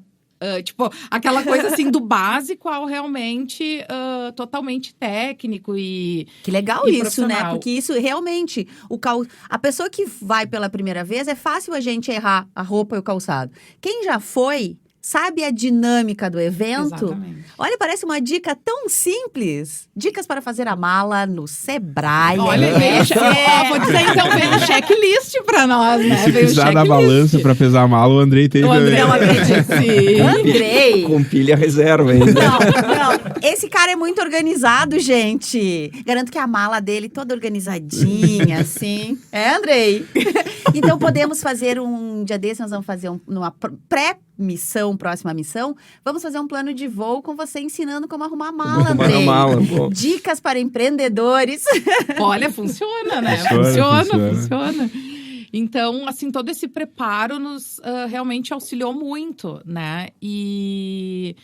Tipo, aquela coisa assim do básico ao realmente totalmente técnico e Que legal e isso, né? profissional. Porque isso realmente, a pessoa que vai pela primeira vez, é fácil a gente errar a roupa e o calçado. Quem já foi, sabe a dinâmica do evento? Exatamente. Olha, parece uma dica tão simples. Dicas para fazer a mala no Sebrae. Olha, vou dizer então, veio o checklist pra nós, né? Se Veio o precisar da checklist. balança pra pesar a mala, o Andrei tem O André, também. não acredito. Sim. Andrei! Com pilha reserva ainda. Não. Esse cara é muito organizado, gente. Garanto que a mala dele toda organizadinha, assim. É, Andrei? Então, podemos fazer um dia desse, nós vamos fazer uma pré-missão, próxima missão. Vamos fazer um plano de voo com você ensinando como arrumar a mala, Arrumar Andrei. a mala, pô. Dicas para empreendedores. Olha, funciona, né? Funciona. Então, assim, todo esse preparo nos realmente auxiliou muito, né? E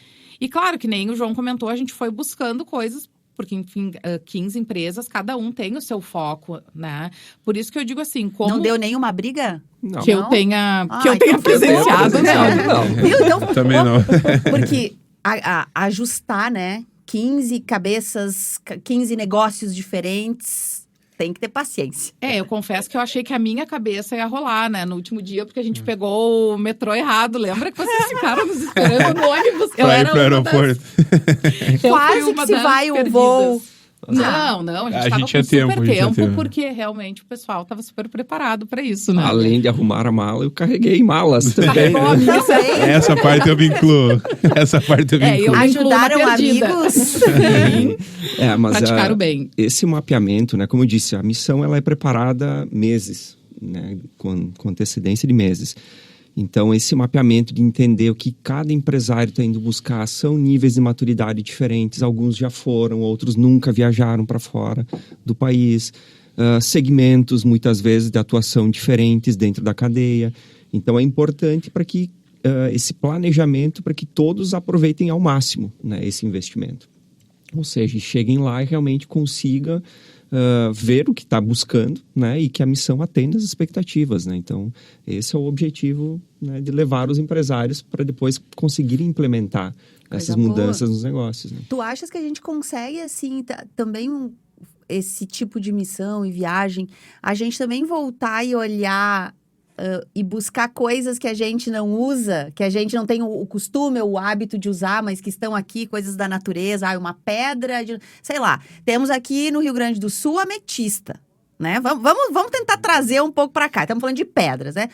E claro, que nem o João comentou, a gente foi buscando coisas, porque, enfim, 15 empresas, cada um tem o seu foco, né? Por isso que eu digo assim, como... Não deu nenhuma briga? Não. Que eu Não? tenha, Ah, que eu tenha então presenciado, não. Viu? Então, Também não. porque ajustar, né? 15 cabeças, 15 negócios diferentes, tem que ter paciência. Eu confesso que eu achei que a minha cabeça ia rolar, né? No último dia, porque a gente pegou o metrô errado. Lembra que vocês ficaram nos esperando no ônibus? Pra ir pro aeroporto. Quase que se vai o voo. Não, a gente tava com tinha super tempo, tempo, porque realmente o pessoal tava super preparado pra isso, né? Além de arrumar a mala, eu carreguei malas também. Carregou a minha também. Essa parte eu me incluo. Essa parte eu me incluo. eu me incluo na Ajudaram perdida. amigos? Sim, Mas praticaram bem. esse mapeamento, né, como eu disse, a missão ela é preparada meses, né, com antecedência de meses. Então, esse mapeamento de entender o que cada empresário está indo buscar são níveis de maturidade diferentes. Alguns já foram, outros nunca viajaram para fora do país. Segmentos, muitas vezes, de atuação diferentes dentro da cadeia. Então, é importante para que esse planejamento, para que todos aproveitem ao máximo, né, esse investimento. Ou seja, cheguem lá e realmente consigam ver o que está buscando, né, e que a missão atenda às expectativas, né? Então, esse é o objetivo, né, de levar os empresários para depois conseguirem implementar essas mudanças nos negócios. Né? Tu achas que a gente consegue, assim, também esse tipo de missão e viagem, a gente também voltar e olhar e buscar coisas que a gente não usa, que a gente não tem o costume ou o hábito de usar, mas que estão aqui, coisas da natureza, uma pedra, sei lá. Temos aqui no Rio Grande do Sul a ametista, né? Vamos tentar trazer um pouco para cá. Estamos falando de pedras, né?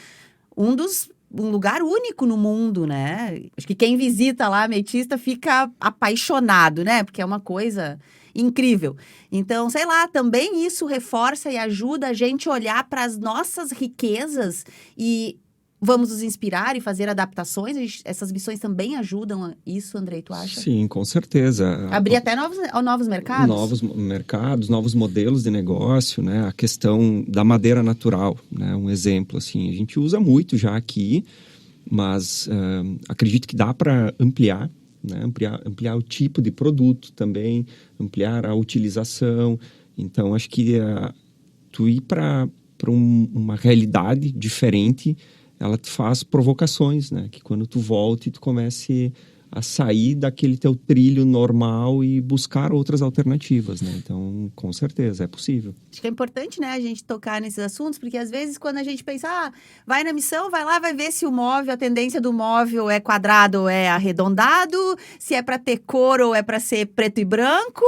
Um lugar único no mundo, né? Acho que quem visita lá a ametista fica apaixonado, né? Porque é uma coisa incrível. Então, sei lá, também isso reforça e ajuda a gente a olhar para as nossas riquezas e vamos nos inspirar e fazer adaptações. Essas missões também ajudam a isso, Andrei, tu acha? Sim, com certeza. Abrir até novos mercados? Novos mercados, novos modelos de negócio, né? A questão da madeira natural, né? Um exemplo, assim, a gente usa muito já aqui, mas acredito que dá para ampliar, né? Ampliar o tipo de produto também, ampliar a utilização. Então, acho que tu ir para uma realidade diferente, ela te faz provocações, né? Que quando tu volta, tu comece a sair daquele teu trilho normal e buscar outras alternativas, né? Então, com certeza, é possível. Acho que é importante, né, a gente tocar nesses assuntos, porque às vezes quando a gente pensa, vai na missão, vai lá, vai ver se o móvel, a tendência do móvel é quadrado ou é arredondado, se é para ter cor ou é para ser preto e branco,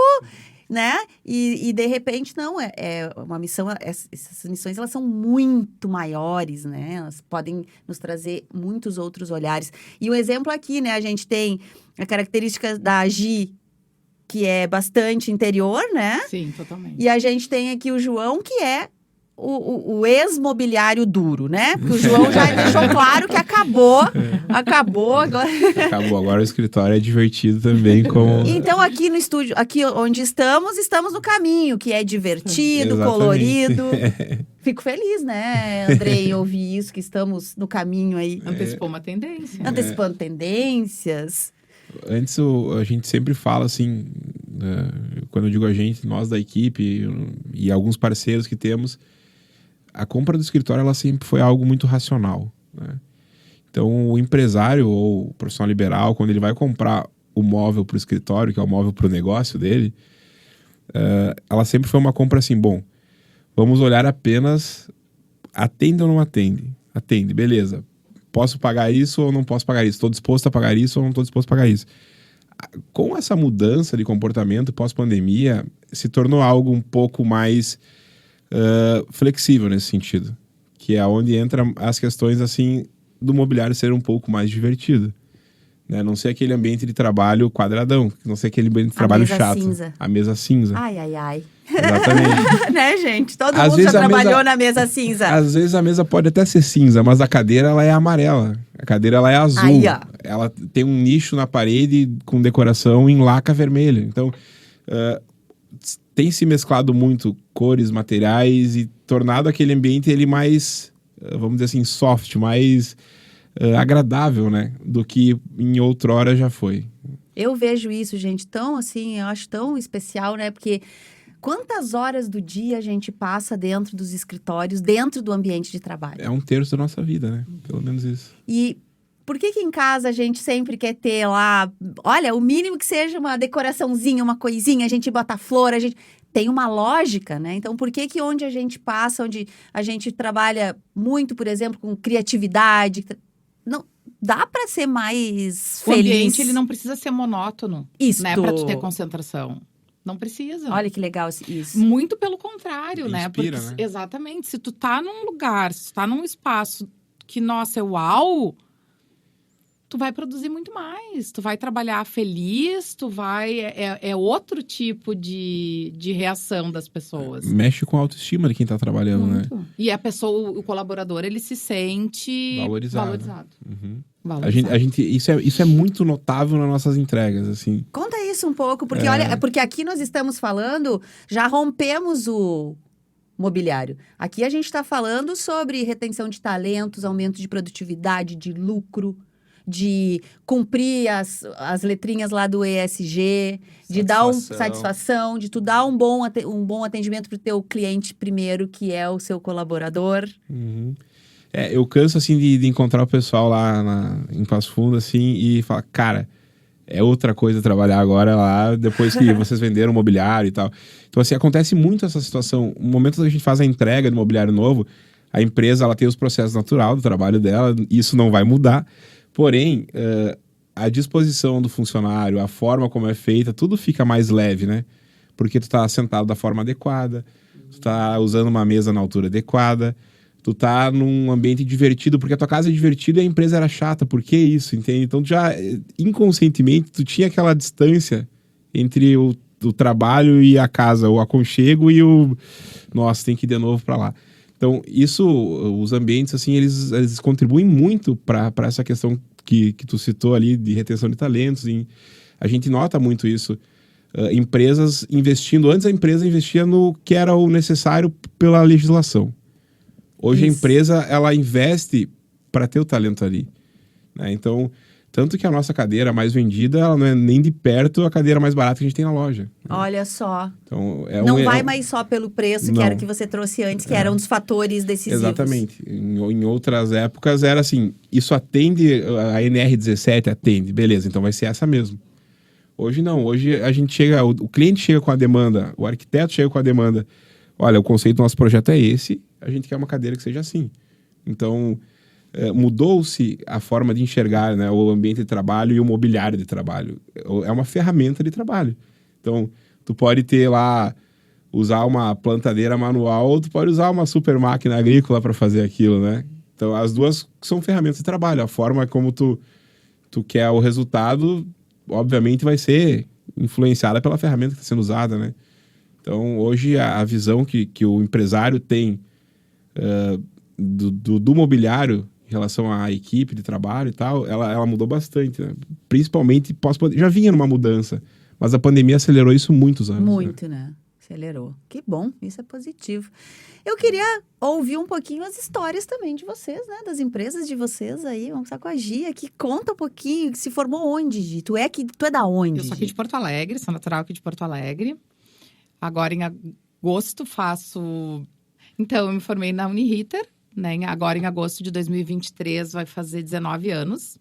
né? E de repente, não, é uma missão, essas missões, elas são muito maiores, né? Elas podem nos trazer muitos outros olhares. E um exemplo aqui, né? A gente tem a característica da Agi, que é bastante interior, né? Sim, totalmente. E a gente tem aqui o João, que é o ex-mobiliário duro, né? Porque o João já deixou claro que acabou agora. Acabou, agora o escritório é divertido também como... Então, aqui no estúdio, aqui onde estamos no caminho, que é divertido, Exatamente. colorido. Fico feliz, né, Andrei, ouvir isso, que estamos no caminho aí. Antecipou uma tendência. Antecipando tendências. Antes a gente sempre fala assim, quando eu digo a gente, nós da equipe e alguns parceiros que temos, a compra do escritório ela sempre foi algo muito racional, né? Então o empresário ou o profissional liberal, quando ele vai comprar o móvel para o escritório, que é o móvel para o negócio dele, ela sempre foi uma compra assim, bom, vamos olhar apenas, atende ou não atende? Atende, beleza. Posso pagar isso ou não posso pagar isso? Estou disposto a pagar isso ou não estou disposto a pagar isso? Com essa mudança de comportamento pós-pandemia, se tornou algo um pouco mais flexível nesse sentido. Que é onde entram as questões assim do mobiliário ser um pouco mais divertido. Né? Não ser aquele ambiente de trabalho quadradão, não ser aquele ambiente de trabalho chato. Cinza. A mesa cinza. Ai, ai, ai. Exatamente. Né, gente? Todo Às mundo vezes já a trabalhou mesa- na mesa cinza. Às vezes a mesa pode até ser cinza, mas a cadeira ela é amarela. A cadeira ela é azul. Aí, ó. Ela tem um nicho na parede com decoração em laca vermelha. Então, tem se mesclado muito cores, materiais e tornado aquele ambiente ele mais, vamos dizer assim, soft, mais agradável, né? Do que em outrora já foi. Eu vejo isso, gente, tão assim, eu acho tão especial, né? Porque quantas horas do dia a gente passa dentro dos escritórios, dentro do ambiente de trabalho? É 1/3 da nossa vida, né? Pelo menos isso. E por que em casa a gente sempre quer ter lá, olha, o mínimo que seja uma decoraçãozinha, uma coisinha, a gente bota flor, a gente... Tem uma lógica, né? Então, por que onde a gente passa, onde a gente trabalha muito, por exemplo, com criatividade, não dá para ser mais O feliz? ambiente, ele não precisa ser monótono, Isto. né? Pra tu ter concentração. Não precisa. Olha que legal isso. Muito pelo contrário, né? Inspira, Porque, né? exatamente. Se tu tá num lugar, se tu tá num espaço que, nossa, é uau, tu vai produzir muito mais. Tu vai trabalhar feliz, tu vai... É outro tipo de reação das pessoas. Mexe com a autoestima de quem tá trabalhando, né? Muito. E a pessoa, o colaborador, ele se sente Valorizado. Uhum. Valorizado. A gente, isso é muito notável nas nossas entregas, assim. Conta isso um pouco, porque olha, porque aqui nós estamos falando, já rompemos o mobiliário. Aqui a gente está falando sobre retenção de talentos, aumento de produtividade, de lucro, de cumprir as letrinhas lá do ESG, de dar satisfação, de tu dar um bom atendimento para o teu cliente primeiro, que é o seu colaborador. Uhum. Eu canso, assim, de encontrar o pessoal lá em Passo Fundo, assim, e falar, cara, é outra coisa trabalhar agora lá, depois que vocês venderam o mobiliário e tal. Então, assim, acontece muito essa situação. No momento que a gente faz a entrega do mobiliário novo, a empresa, ela tem os processos naturais do trabalho dela, isso não vai mudar. Porém, a disposição do funcionário, a forma como é feita, tudo fica mais leve, né? Porque tu tá sentado da forma adequada, tu tá usando uma mesa na altura adequada, tu tá num ambiente divertido, porque a tua casa é divertida e a empresa era chata. Por que isso, entende? Então, já inconscientemente, tu tinha aquela distância entre o trabalho e a casa, o aconchego e o... Nossa, tem que ir de novo para lá. Então, isso, os ambientes, assim, eles contribuem muito para essa questão que tu citou ali de retenção de talentos. A gente nota muito isso. Empresas investindo... Antes a empresa investia no que era o necessário pela legislação. Hoje Isso. A empresa, ela investe para ter o talento ali, né? Então, tanto que a nossa cadeira mais vendida, ela não é nem de perto a cadeira mais barata que a gente tem na loja, né? Olha só. Então, Não vai mais só pelo preço, que Não. era o que você trouxe antes, que era um dos fatores decisivos. Exatamente. Em outras épocas era assim, isso atende, a NR17 atende, beleza, então vai ser essa mesmo. Hoje não, hoje a gente chega, o cliente chega com a demanda, o arquiteto chega com a demanda, olha, o conceito do nosso projeto é esse, a gente quer uma cadeira que seja assim. Então, mudou-se a forma de enxergar, né, o ambiente de trabalho e o mobiliário de trabalho. É uma ferramenta de trabalho. Então, tu pode ter lá, usar uma plantadeira manual ou tu pode usar uma super máquina agrícola para fazer aquilo, né? Então, as duas são ferramentas de trabalho. A forma como tu quer o resultado, obviamente, vai ser influenciada pela ferramenta que está sendo usada, né? Então, hoje, a visão que o empresário tem do mobiliário em relação à equipe de trabalho e tal, ela mudou bastante, né? Principalmente já vinha numa mudança, mas a pandemia acelerou isso muitos anos. Muito, né? Acelerou. Que bom, isso é positivo. Eu queria ouvir um pouquinho as histórias também de vocês, né? Das empresas de vocês aí. Vamos começar com a Gia, que conta um pouquinho, que se formou onde, Gi? Tu é da onde? Eu sou aqui de Porto Alegre, sou natural aqui de Porto Alegre. Agora, em agosto, faço... Então, eu me formei na Uniriter, né? Agora, em agosto de 2023, vai fazer 19 anos.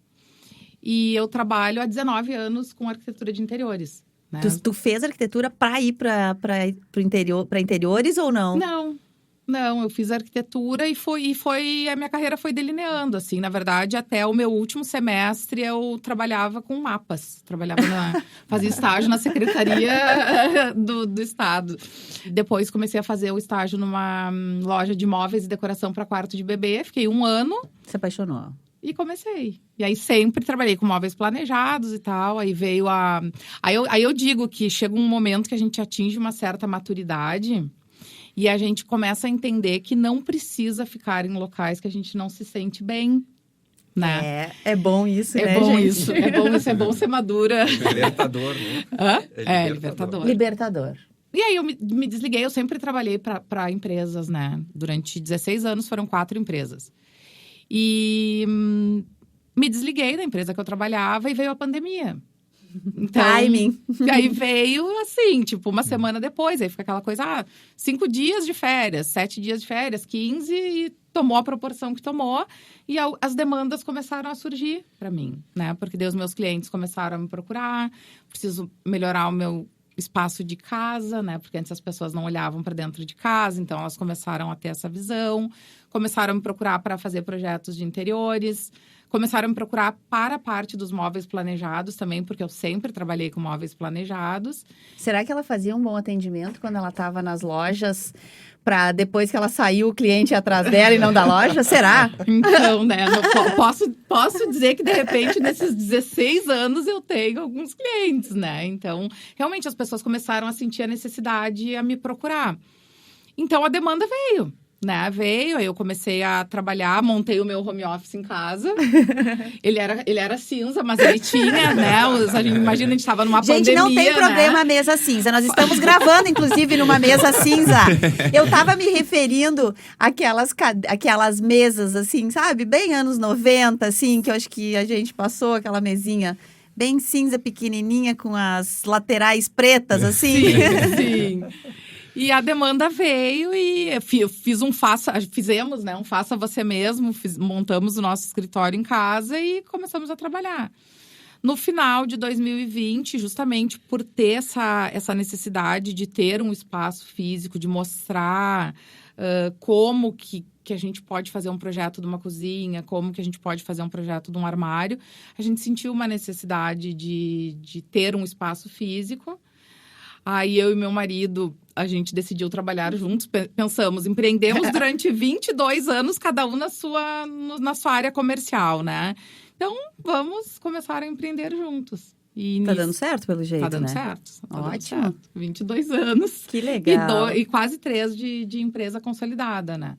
E eu trabalho há 19 anos com arquitetura de interiores, né? Tu fez arquitetura para ir para interior, para interiores ou não? Não, eu fiz arquitetura e a minha carreira foi delineando, assim. Na verdade, até o meu último semestre eu trabalhava com mapas. Fazia estágio na Secretaria do Estado. Depois comecei a fazer o estágio numa loja de móveis e decoração para quarto de bebê. Fiquei 1 ano. Se apaixonou. E comecei. E aí sempre trabalhei com móveis planejados e tal. Aí veio a... Aí eu digo que chega um momento que a gente atinge uma certa maturidade e a gente começa a entender que não precisa ficar em locais que a gente não se sente bem, né? É bom isso, né, bom gente? Isso. É bom ser madura. Libertador, né? Hã? Libertador. Libertador. E aí eu me desliguei. Eu sempre trabalhei para empresas, né? Durante 16 anos foram 4 empresas. E me desliguei da empresa que eu trabalhava e veio a pandemia. Então, Timing. aí veio assim, tipo, uma semana depois. Aí fica aquela coisa, 5 dias de férias, 7 dias de férias, 15 e tomou a proporção que tomou. E as demandas começaram a surgir para mim, né? Porque daí os meus clientes começaram a me procurar. Preciso melhorar o meu espaço de casa, né? Porque antes as pessoas não olhavam para dentro de casa, então elas começaram a ter essa visão. Começaram a me procurar para fazer projetos de interiores. Começaram a me procurar para a parte dos móveis planejados também, porque eu sempre trabalhei com móveis planejados. Será que ela fazia um bom atendimento quando ela estava nas lojas, para depois que ela saiu, o cliente ir atrás dela e não da loja? Será? Então, né, posso dizer que, de repente, nesses 16 anos, eu tenho alguns clientes, né? Então, realmente, as pessoas começaram a sentir a necessidade a me procurar. Então, a demanda veio. Né, veio, aí eu comecei a trabalhar, montei o meu home office em casa. Ele era cinza, mas ele tinha, né? A gente imagina, a gente estava numa pandemia, gente, não tem problema, né? Mesa cinza. Nós estamos gravando, inclusive, numa mesa cinza. Eu tava me referindo àquelas mesas, assim, sabe? Bem anos 90, assim, que eu acho que a gente passou, aquela mesinha bem cinza, pequenininha, com as laterais pretas, assim. Sim. E a demanda veio e fizemos, né, um faça você mesmo, montamos o nosso escritório em casa e começamos a trabalhar. No final de 2020, justamente por ter essa necessidade de ter um espaço físico, de mostrar como que a gente pode fazer um projeto de uma cozinha, como que a gente pode fazer um projeto de um armário, a gente sentiu uma necessidade de ter um espaço físico. Aí eu e meu marido, a gente decidiu trabalhar juntos, empreendemos durante 22 anos, cada um na sua área comercial, né? Então, vamos começar a empreender juntos. E Tá dando certo, pelo jeito, Tá dando né? certo. Ótimo. Dando certo. 22 anos. Que legal. E quase 3 de empresa consolidada, né?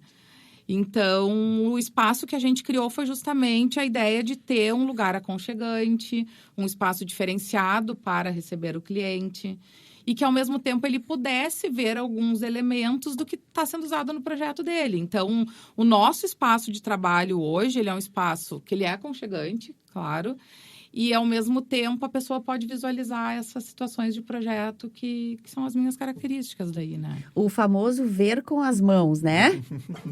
Então, o espaço que a gente criou foi justamente a ideia de ter um lugar aconchegante, um espaço diferenciado para receber o cliente. E que, ao mesmo tempo, ele pudesse ver alguns elementos do que está sendo usado no projeto dele. Então, o nosso espaço de trabalho hoje, ele é um espaço que ele é aconchegante, claro. E, ao mesmo tempo, a pessoa pode visualizar essas situações de projeto que são as minhas características daí, né? O famoso ver com as mãos, né?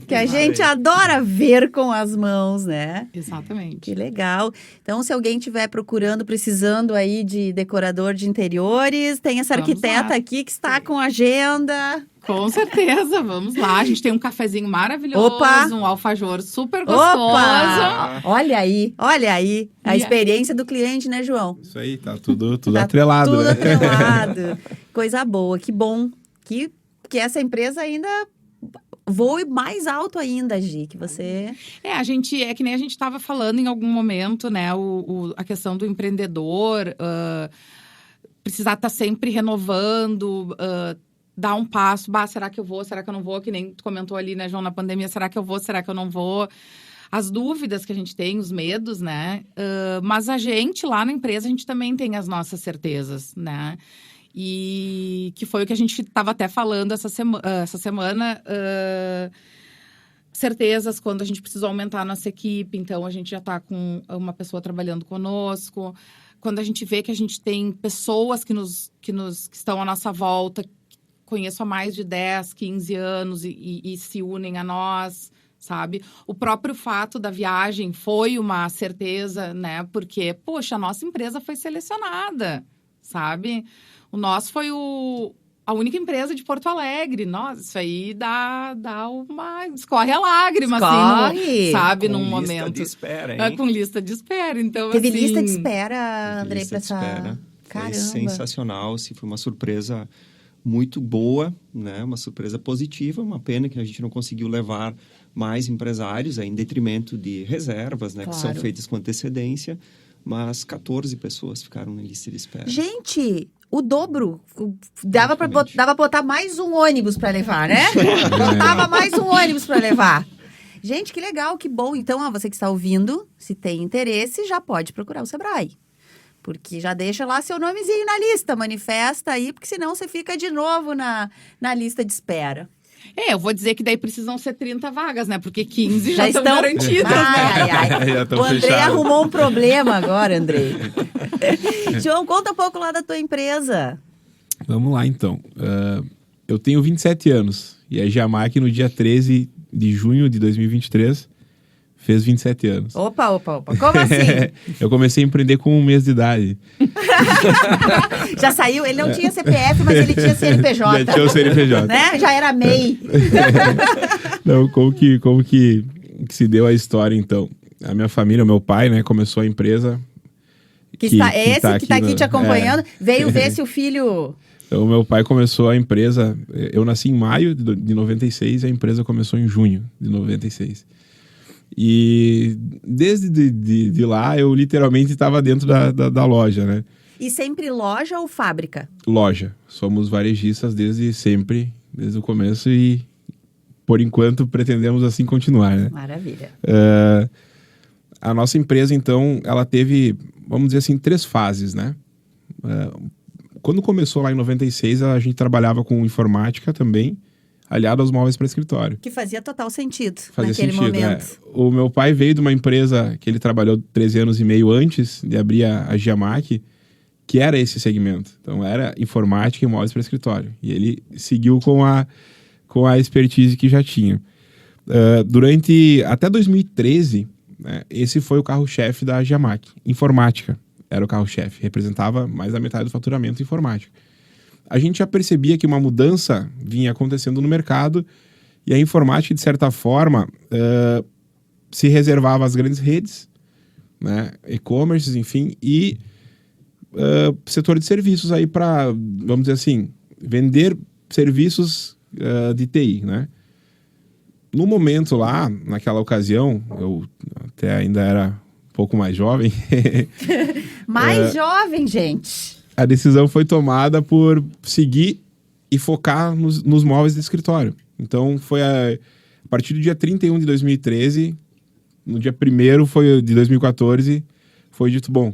Que a gente adora ver com as mãos, né? Exatamente. Que legal. Então, se alguém estiver procurando, precisando aí de decorador de interiores, tem essa arquiteta aqui que está com agenda. Com certeza, vamos lá. A gente tem um cafezinho maravilhoso, Opa! Um alfajor super gostoso. Opa! Olha aí. A experiência do cliente, né, João? Isso aí, tá tudo atrelado. Tudo né? atrelado. Coisa boa, que bom. Que essa empresa ainda voe mais alto ainda, Gi, que você... É que nem a gente estava falando em algum momento, né, a questão do empreendedor, precisar estar sempre renovando, dar um passo, será que eu vou, será que eu não vou, que nem tu comentou ali, né, João, na pandemia, será que eu vou, será que eu não vou? As dúvidas que a gente tem, os medos, né, mas a gente lá na empresa, a gente também tem as nossas certezas, né, e que foi o que a gente estava até falando essa semana, certezas quando a gente precisou aumentar a nossa equipe, então a gente já está com uma pessoa trabalhando conosco, quando a gente vê que a gente tem pessoas que estão à nossa volta, conheço há mais de 10, 15 anos e se unem a nós, sabe? O próprio fato da viagem foi uma certeza, né? Porque, poxa, a nossa empresa foi selecionada, sabe? O nosso foi a única empresa de Porto Alegre. Nossa, isso aí dá uma... Escorre a lágrima, assim, sabe? Num momento. Com lista de espera, hein? Com lista de espera, então, Teve assim... lista de espera, Andrei, pra essa... Espera. Caramba. Foi sensacional, assim, foi uma surpresa muito boa, né? Uma surpresa positiva, uma pena que a gente não conseguiu levar mais empresários, em detrimento de reservas, né? Claro. Que são feitas com antecedência, mas 14 pessoas ficaram na lista de espera. Gente, o dobro. Dava pra botar mais um ônibus para levar, né? Botava mais um ônibus para levar. Gente, que legal, que bom. Então, você que está ouvindo, se tem interesse, já pode procurar o Sebrae. Porque já deixa lá seu nomezinho na lista, manifesta aí, porque senão você fica de novo na lista de espera. Eu vou dizer que daí precisam ser 30 vagas, né? Porque 15 Já já estão estão garantidas, né? Ai. Já tão O Andrei fechado. arrumou um problema agora, Andrei. João, conta um pouco lá da tua empresa. Vamos lá, então. Eu tenho 27 anos. E a Giamac, no dia 13 de junho de 2023, fez 27 anos. Opa. Como assim? Eu comecei a empreender com 1 mês de idade. Já saiu, ele não tinha CPF, mas ele tinha CNPJ. Já tinha o CNPJ. Né? Já era MEI. Não, como que se deu a história, então? A minha família, o meu pai, né, começou a empresa... Que está aqui te acompanhando. É. Veio ver se o filho... Então, meu pai começou a empresa... Eu nasci em maio de 96 e a empresa começou em junho de 96. E desde de lá, eu literalmente estava dentro da loja, né? E sempre loja ou fábrica? Loja. Somos varejistas desde sempre, desde o começo e, por enquanto, pretendemos assim continuar, né? Maravilha. A nossa empresa, então, ela teve, vamos dizer assim, 3 fases, né? Quando começou lá em 96, a gente trabalhava com informática também, aliado aos móveis para escritório. Que fazia total sentido Fazia naquele sentido, momento. O meu pai veio de uma empresa que ele trabalhou 13 anos e meio antes de abrir a Giamac, que era esse segmento. Então, era informática e móveis para escritório. E ele seguiu com a expertise que já tinha. Até 2013, né, esse foi o carro-chefe da Giamac. Informática era o carro-chefe. Representava mais da metade do faturamento informática. A gente já percebia que uma mudança vinha acontecendo no mercado e a informática, de certa forma, se reservava às grandes redes, né, e-commerce, enfim, e setor de serviços aí para, vamos dizer assim, vender serviços de TI, né? No momento lá, naquela ocasião, eu até ainda era um pouco mais jovem. Mais jovem, gente. A decisão foi tomada por seguir e focar nos móveis de escritório. Então, foi a partir do dia 31 de 2013, no dia 1º foi de 2014, foi dito, bom,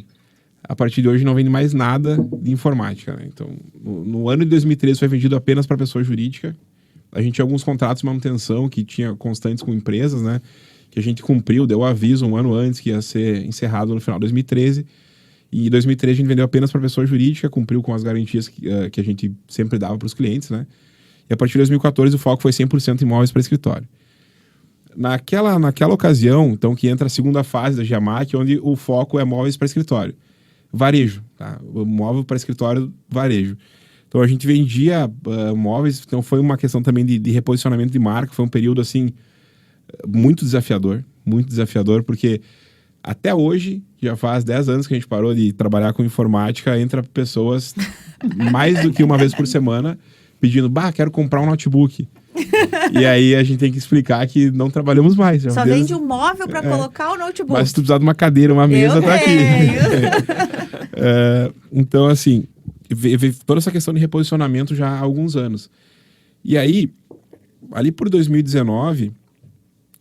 a partir de hoje não vende mais nada de informática, né? Então, no ano de 2013 foi vendido apenas para pessoa jurídica. A gente tinha alguns contratos de manutenção que tinha constantes com empresas, né? Que a gente cumpriu, deu aviso 1 ano antes que ia ser encerrado no final de 2013. E em 2013 a gente vendeu apenas para pessoa jurídica, cumpriu com as garantias que a gente sempre dava para os clientes, né? E a partir de 2014 o foco foi 100% em móveis para escritório. Naquela ocasião, então, que entra a segunda fase da Giamac, onde o foco é móveis para escritório. Varejo, tá? O móvel para escritório, varejo. Então a gente vendia móveis, então foi uma questão também de reposicionamento de marca, foi um período assim muito desafiador, porque até hoje, já faz 10 anos que a gente parou de trabalhar com informática, entra pessoas mais do que uma vez por semana pedindo, quero comprar um notebook. E aí a gente tem que explicar que não trabalhamos mais. Só vende um móvel para colocar o notebook. Mas se tu precisar de uma cadeira, uma mesa, tá aqui. Então, assim, toda essa questão de reposicionamento já há alguns anos. E aí, ali por 2019,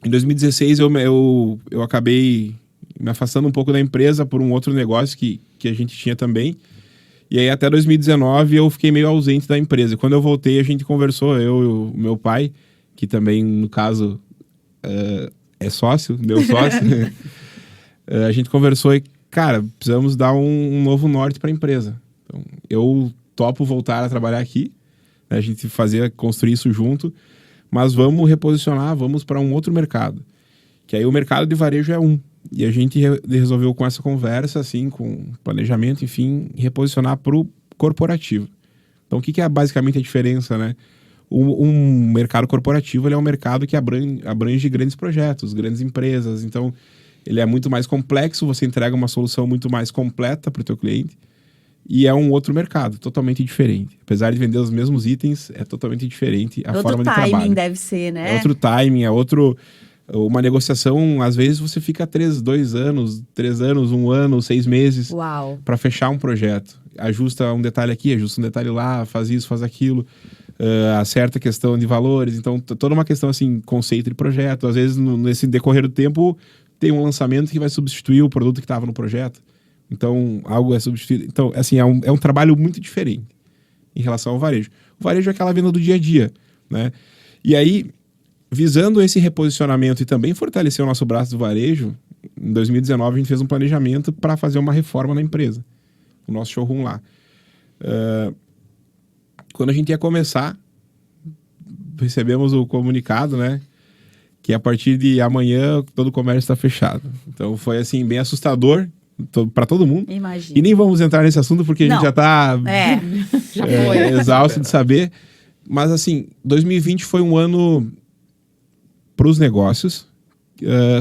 em 2016 eu acabei me afastando um pouco da empresa por um outro negócio que a gente tinha também. E aí até 2019 eu fiquei meio ausente da empresa. Quando eu voltei, a gente conversou, eu e o meu pai, que também, no caso, é sócio, meu sócio. A gente conversou e, cara, precisamos dar um novo norte para a empresa. Então, eu topo voltar a trabalhar aqui, né, a gente construir isso junto, mas vamos reposicionar, vamos para um outro mercado. Que aí o mercado de varejo é um. E a gente resolveu com essa conversa, assim, com planejamento, enfim, reposicionar para o corporativo. Então, o que é basicamente a diferença, né? Um mercado corporativo, ele é um mercado que abrange grandes projetos, grandes empresas. Então, ele é muito mais complexo, você entrega uma solução muito mais completa para o teu cliente. E é um outro mercado, totalmente diferente. Apesar de vender os mesmos itens, é totalmente diferente a forma de trabalho. Outro timing deve ser, né? É outro timing, é outro... Uma negociação, às vezes você fica 3 anos, 1 ano, 6 meses para fechar um projeto. Ajusta um detalhe aqui, ajusta um detalhe lá, faz isso, faz aquilo, acerta a questão de valores. Então, toda uma questão assim, conceito de projeto. Às vezes, nesse decorrer do tempo, tem um lançamento que vai substituir o produto que estava no projeto. Então, algo é substituído. Então, assim, é um trabalho muito diferente em relação ao varejo. O varejo é aquela venda do dia a dia, né? E aí, visando esse reposicionamento e também fortalecer o nosso braço do varejo, em 2019 a gente fez um planejamento para fazer uma reforma na empresa, o nosso showroom lá. Quando a gente ia começar, recebemos o comunicado, né, que a partir de amanhã todo o comércio está fechado. Então foi assim, bem assustador para todo mundo. Imagina. E nem vamos entrar nesse assunto porque a gente já está Já foi. exausto de saber. Mas assim, 2020 foi um ano para os negócios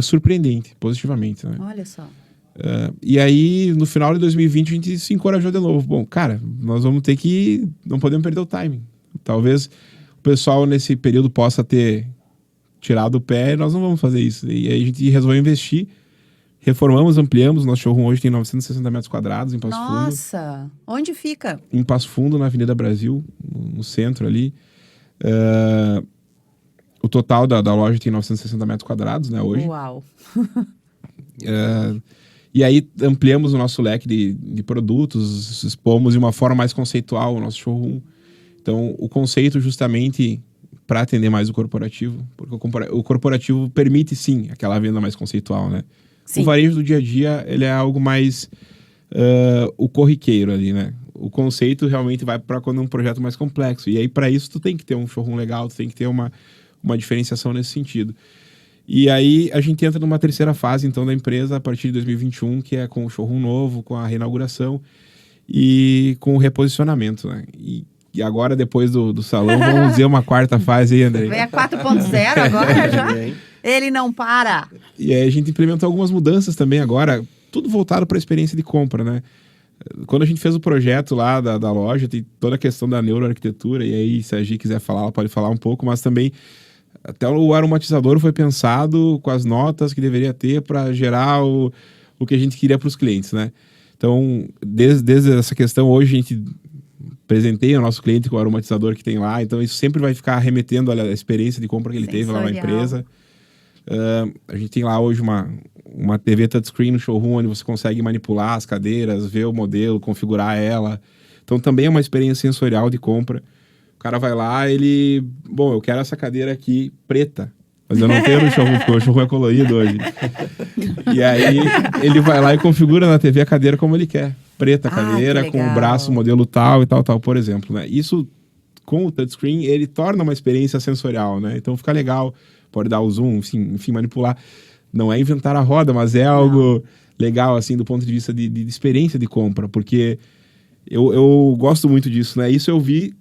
surpreendente, positivamente, né? Olha só. E aí, no final de 2020, a gente se encorajou de novo. Bom, cara, nós vamos ter que... Não podemos perder o timing. Talvez o pessoal nesse período possa ter tirado o pé e nós não vamos fazer isso. E aí a gente resolveu investir, reformamos, ampliamos. Nosso showroom hoje tem 960 metros quadrados em Passo Fundo. Nossa! Onde fica? Em Passo Fundo, na Avenida Brasil, no centro ali. O total da loja tem 960 metros quadrados, né, hoje. Uau! E aí ampliamos o nosso leque de produtos, expomos de uma forma mais conceitual o nosso showroom. Então, o conceito justamente para atender mais o corporativo, porque o corporativo permite, sim, aquela venda mais conceitual, né? Sim. O varejo do dia a dia, ele é algo mais o corriqueiro ali, né? O conceito realmente vai para quando é um projeto mais complexo. E aí, para isso, tu tem que ter um showroom legal, tu tem que ter uma diferenciação nesse sentido. E aí, a gente entra numa terceira fase, então, da empresa, a partir de 2021, que é com o showroom novo, com a reinauguração e com o reposicionamento, né? E agora, depois do salão, vamos dizer uma quarta fase aí, Andrei. Vem a 4.0 agora já? Ele não para. E aí, a gente implementou algumas mudanças também agora, tudo voltado para a experiência de compra, né? Quando a gente fez o projeto lá da loja, tem toda a questão da neuroarquitetura, e aí, se a Gi quiser falar, ela pode falar um pouco, mas também até o aromatizador foi pensado com as notas que deveria ter para gerar o que a gente queria para os clientes, né? Então, desde essa questão, hoje a gente presenteia o nosso cliente com o aromatizador que tem lá, então isso sempre vai ficar remetendo à experiência de compra que ele teve lá na empresa. A gente tem lá hoje uma TV touchscreen no showroom, onde você consegue manipular as cadeiras, ver o modelo, configurar ela. Então também é uma experiência sensorial de compra. O cara vai lá, bom, eu quero essa cadeira aqui preta, mas eu não tenho no showroom, porque o showroom é colorido hoje. E aí ele vai lá e configura na TV a cadeira como ele quer. Preta a cadeira, com o braço, modelo tal e tal, por exemplo, né? Isso, com o touchscreen, ele torna uma experiência sensorial, né? Então fica legal, pode dar o zoom, enfim, manipular. Não é inventar a roda, mas é algo legal, assim, do ponto de vista de experiência de compra, porque eu gosto muito disso, né? Isso eu vi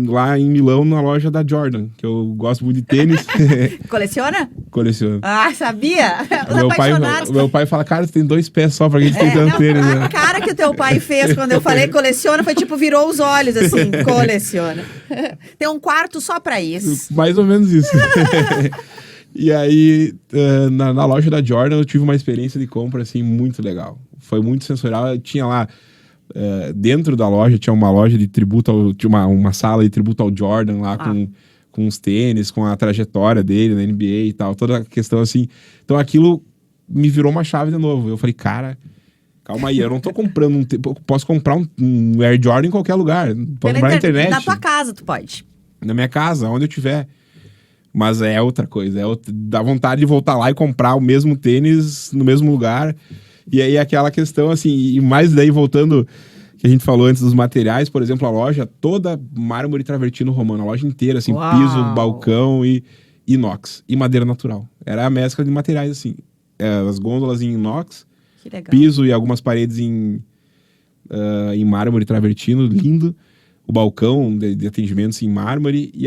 lá em Milão, na loja da Jordan, que eu gosto muito de tênis. Coleciona? Coleciono. Ah, sabia? Os Meu pai fala, cara, tu tem 2 pés só pra gente ter tanto tênis, né? A cara que o teu pai fez quando eu falei coleciona foi tipo, virou os olhos assim, coleciona. Tem um quarto só pra isso. Mais ou menos isso. E aí, na loja da Jordan, eu tive uma experiência de compra, assim, muito legal. Foi muito sensorial. Eu tinha lá, dentro da loja, tinha uma loja de tributo, tinha uma sala de tributo ao Jordan lá, com os tênis, com a trajetória dele na NBA e tal, toda a questão assim. Então aquilo me virou uma chave de novo. Eu falei, cara, calma aí, eu não tô comprando posso comprar um Air Jordan em qualquer lugar. Posso comprar na internet. Na tua casa tu pode. Na minha casa, onde eu tiver. Mas é outra coisa, dá vontade de voltar lá e comprar o mesmo tênis no mesmo lugar. E aí aquela questão assim, e mais daí voltando, que a gente falou antes dos materiais, por exemplo, a loja toda mármore travertino romano, a loja inteira, assim, piso, balcão e inox, e madeira natural. Era a mescla de materiais, assim, as gôndolas em inox, piso e algumas paredes em mármore travertino, lindo. O balcão de atendimentos em mármore e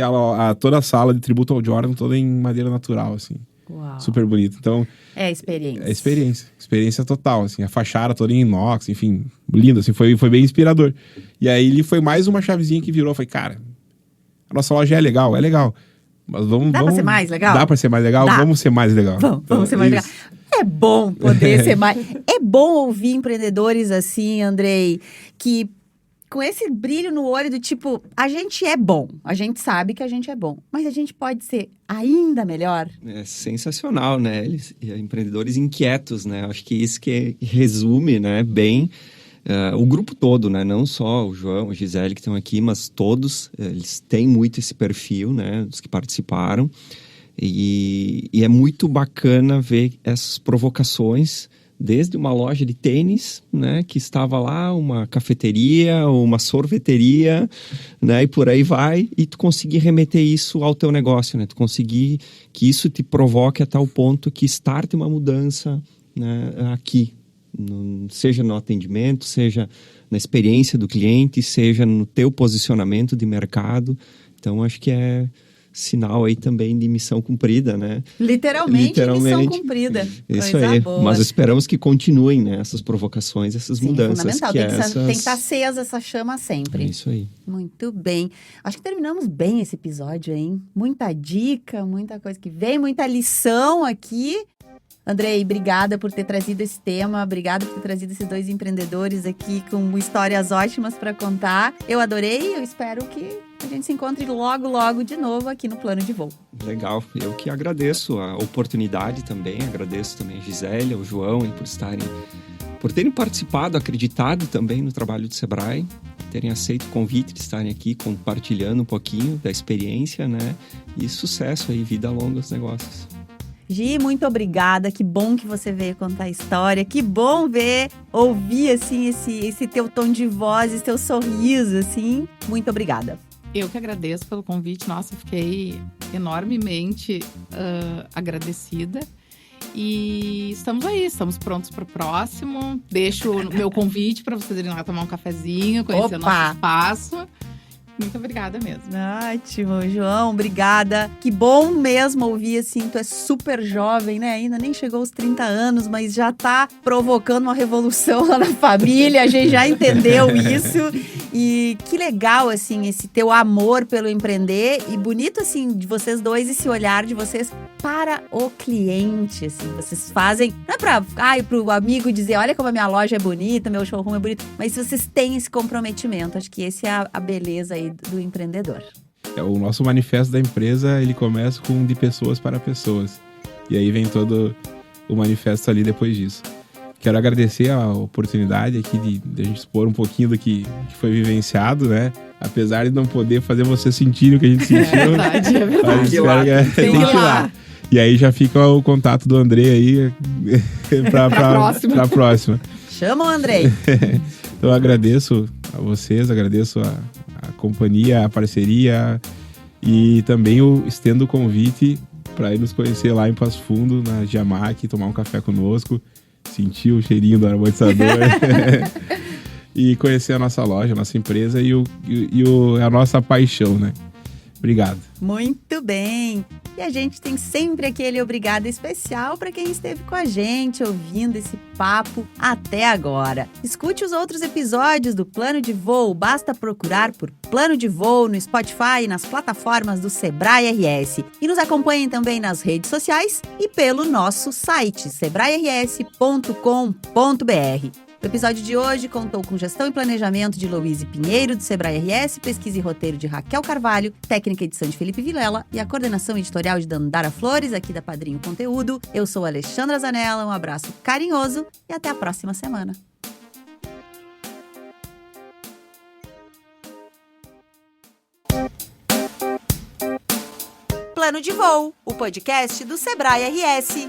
toda a sala de tributo ao Jordan toda em madeira natural, assim. Uau. Super bonito. Então, é experiência. É experiência. Experiência total, assim. A fachada toda em inox, enfim, lindo, assim. Foi bem inspirador. E aí, ele foi mais uma chavezinha que virou. Falei, cara, a nossa loja é legal. Mas vamos... Dá pra ser mais legal? Dá pra ser mais legal? Dá. Vamos ser mais legal. Vamos ser mais legal. É bom poder ser mais... É bom ouvir empreendedores assim, Andrei, que... com esse brilho no olho do tipo, a gente é bom, a gente sabe que a gente é bom, mas a gente pode ser ainda melhor. É sensacional, né? Empreendedores inquietos, né? Acho que isso que resume, né, bem O grupo todo, né? Não só o João, a Gisele que estão aqui, mas todos, eles têm muito esse perfil, né? Dos que participaram. E é muito bacana ver essas provocações, desde uma loja de tênis, né? Que estava lá, uma cafeteria, uma sorveteria, né? E por aí vai. E tu conseguir remeter isso ao teu negócio, né? Tu conseguir que isso te provoque a tal ponto que starte uma mudança, né? Aqui. Seja no atendimento, seja na experiência do cliente, seja no teu posicionamento de mercado. Então, acho que é sinal aí também de missão cumprida, né? Literalmente. Missão cumprida. Isso Coisa aí. boa. Mas esperamos que continuem, né? Essas provocações, essas mudanças. Fundamental. Tem que estar acesa essa chama sempre. É isso aí. Muito bem. Acho que terminamos bem esse episódio, hein? Muita dica, muita coisa que vem, muita lição aqui. Andrei, obrigada por ter trazido esse tema, obrigada por ter trazido esses 2 empreendedores aqui com histórias ótimas para contar. Eu adorei, eu espero que a gente se encontre logo, logo de novo aqui no Plano de Voo. Legal, eu que agradeço a oportunidade também, agradeço também a Gisele, ao João por terem participado, acreditado também no trabalho do Sebrae, terem aceito o convite de estarem aqui compartilhando um pouquinho da experiência, né? E sucesso aí, vida longa aos negócios. Gi, muito obrigada, que bom que você veio contar a história, que bom ouvir, assim, esse teu tom de voz, esse teu sorriso, assim, muito obrigada. Eu que agradeço pelo convite, nossa, fiquei enormemente agradecida. E estamos prontos para o próximo. Deixo o meu convite para vocês irem lá tomar um cafezinho, conhecer o nosso espaço. Muito obrigada mesmo. Ótimo, João, obrigada. Que bom mesmo ouvir, assim, tu é super jovem, né? Ainda nem chegou aos 30 anos, mas já tá provocando uma revolução lá na família, a gente já entendeu isso. E que legal, assim, esse teu amor pelo empreender e bonito, assim, de vocês dois, esse olhar de vocês para o cliente, assim, vocês fazem, não é pro amigo dizer, olha como a minha loja é bonita, meu showroom é bonito, mas vocês têm esse comprometimento, acho que esse é a beleza aí do empreendedor. O nosso manifesto da empresa, ele começa com de pessoas para pessoas. E aí vem todo o manifesto ali depois disso. Quero agradecer a oportunidade aqui de a gente expor um pouquinho do que foi vivenciado, né? Apesar de não poder fazer vocês sentirem o que a gente sentiu. É verdade. Tem que ir lá. E aí já fica o contato do Andrei aí pra próxima. Chama o Andrei. Então eu agradeço a vocês, agradeço a companhia, a parceria e também estendo o convite para ir nos conhecer lá em Passo Fundo, na Giamac, tomar um café conosco, sentir o cheirinho do aromatizador e conhecer a nossa loja, a nossa empresa e a nossa paixão, né? Obrigado. Muito bem. E a gente tem sempre aquele obrigado especial para quem esteve com a gente, ouvindo esse papo até agora. Escute os outros episódios do Plano de Voo. Basta procurar por Plano de Voo no Spotify e nas plataformas do Sebrae RS. E nos acompanhem também nas redes sociais e pelo nosso site, sebrae-rs.com.br. O episódio de hoje contou com gestão e planejamento de Louise Pinheiro, do Sebrae RS, pesquisa e roteiro de Raquel Carvalho, técnica e edição de Felipe Vilela e a coordenação editorial de Dandara Flores, aqui da Padrinho Conteúdo. Eu sou Alexandra Zanella, um abraço carinhoso e até a próxima semana. Plano de Voo, o podcast do Sebrae RS.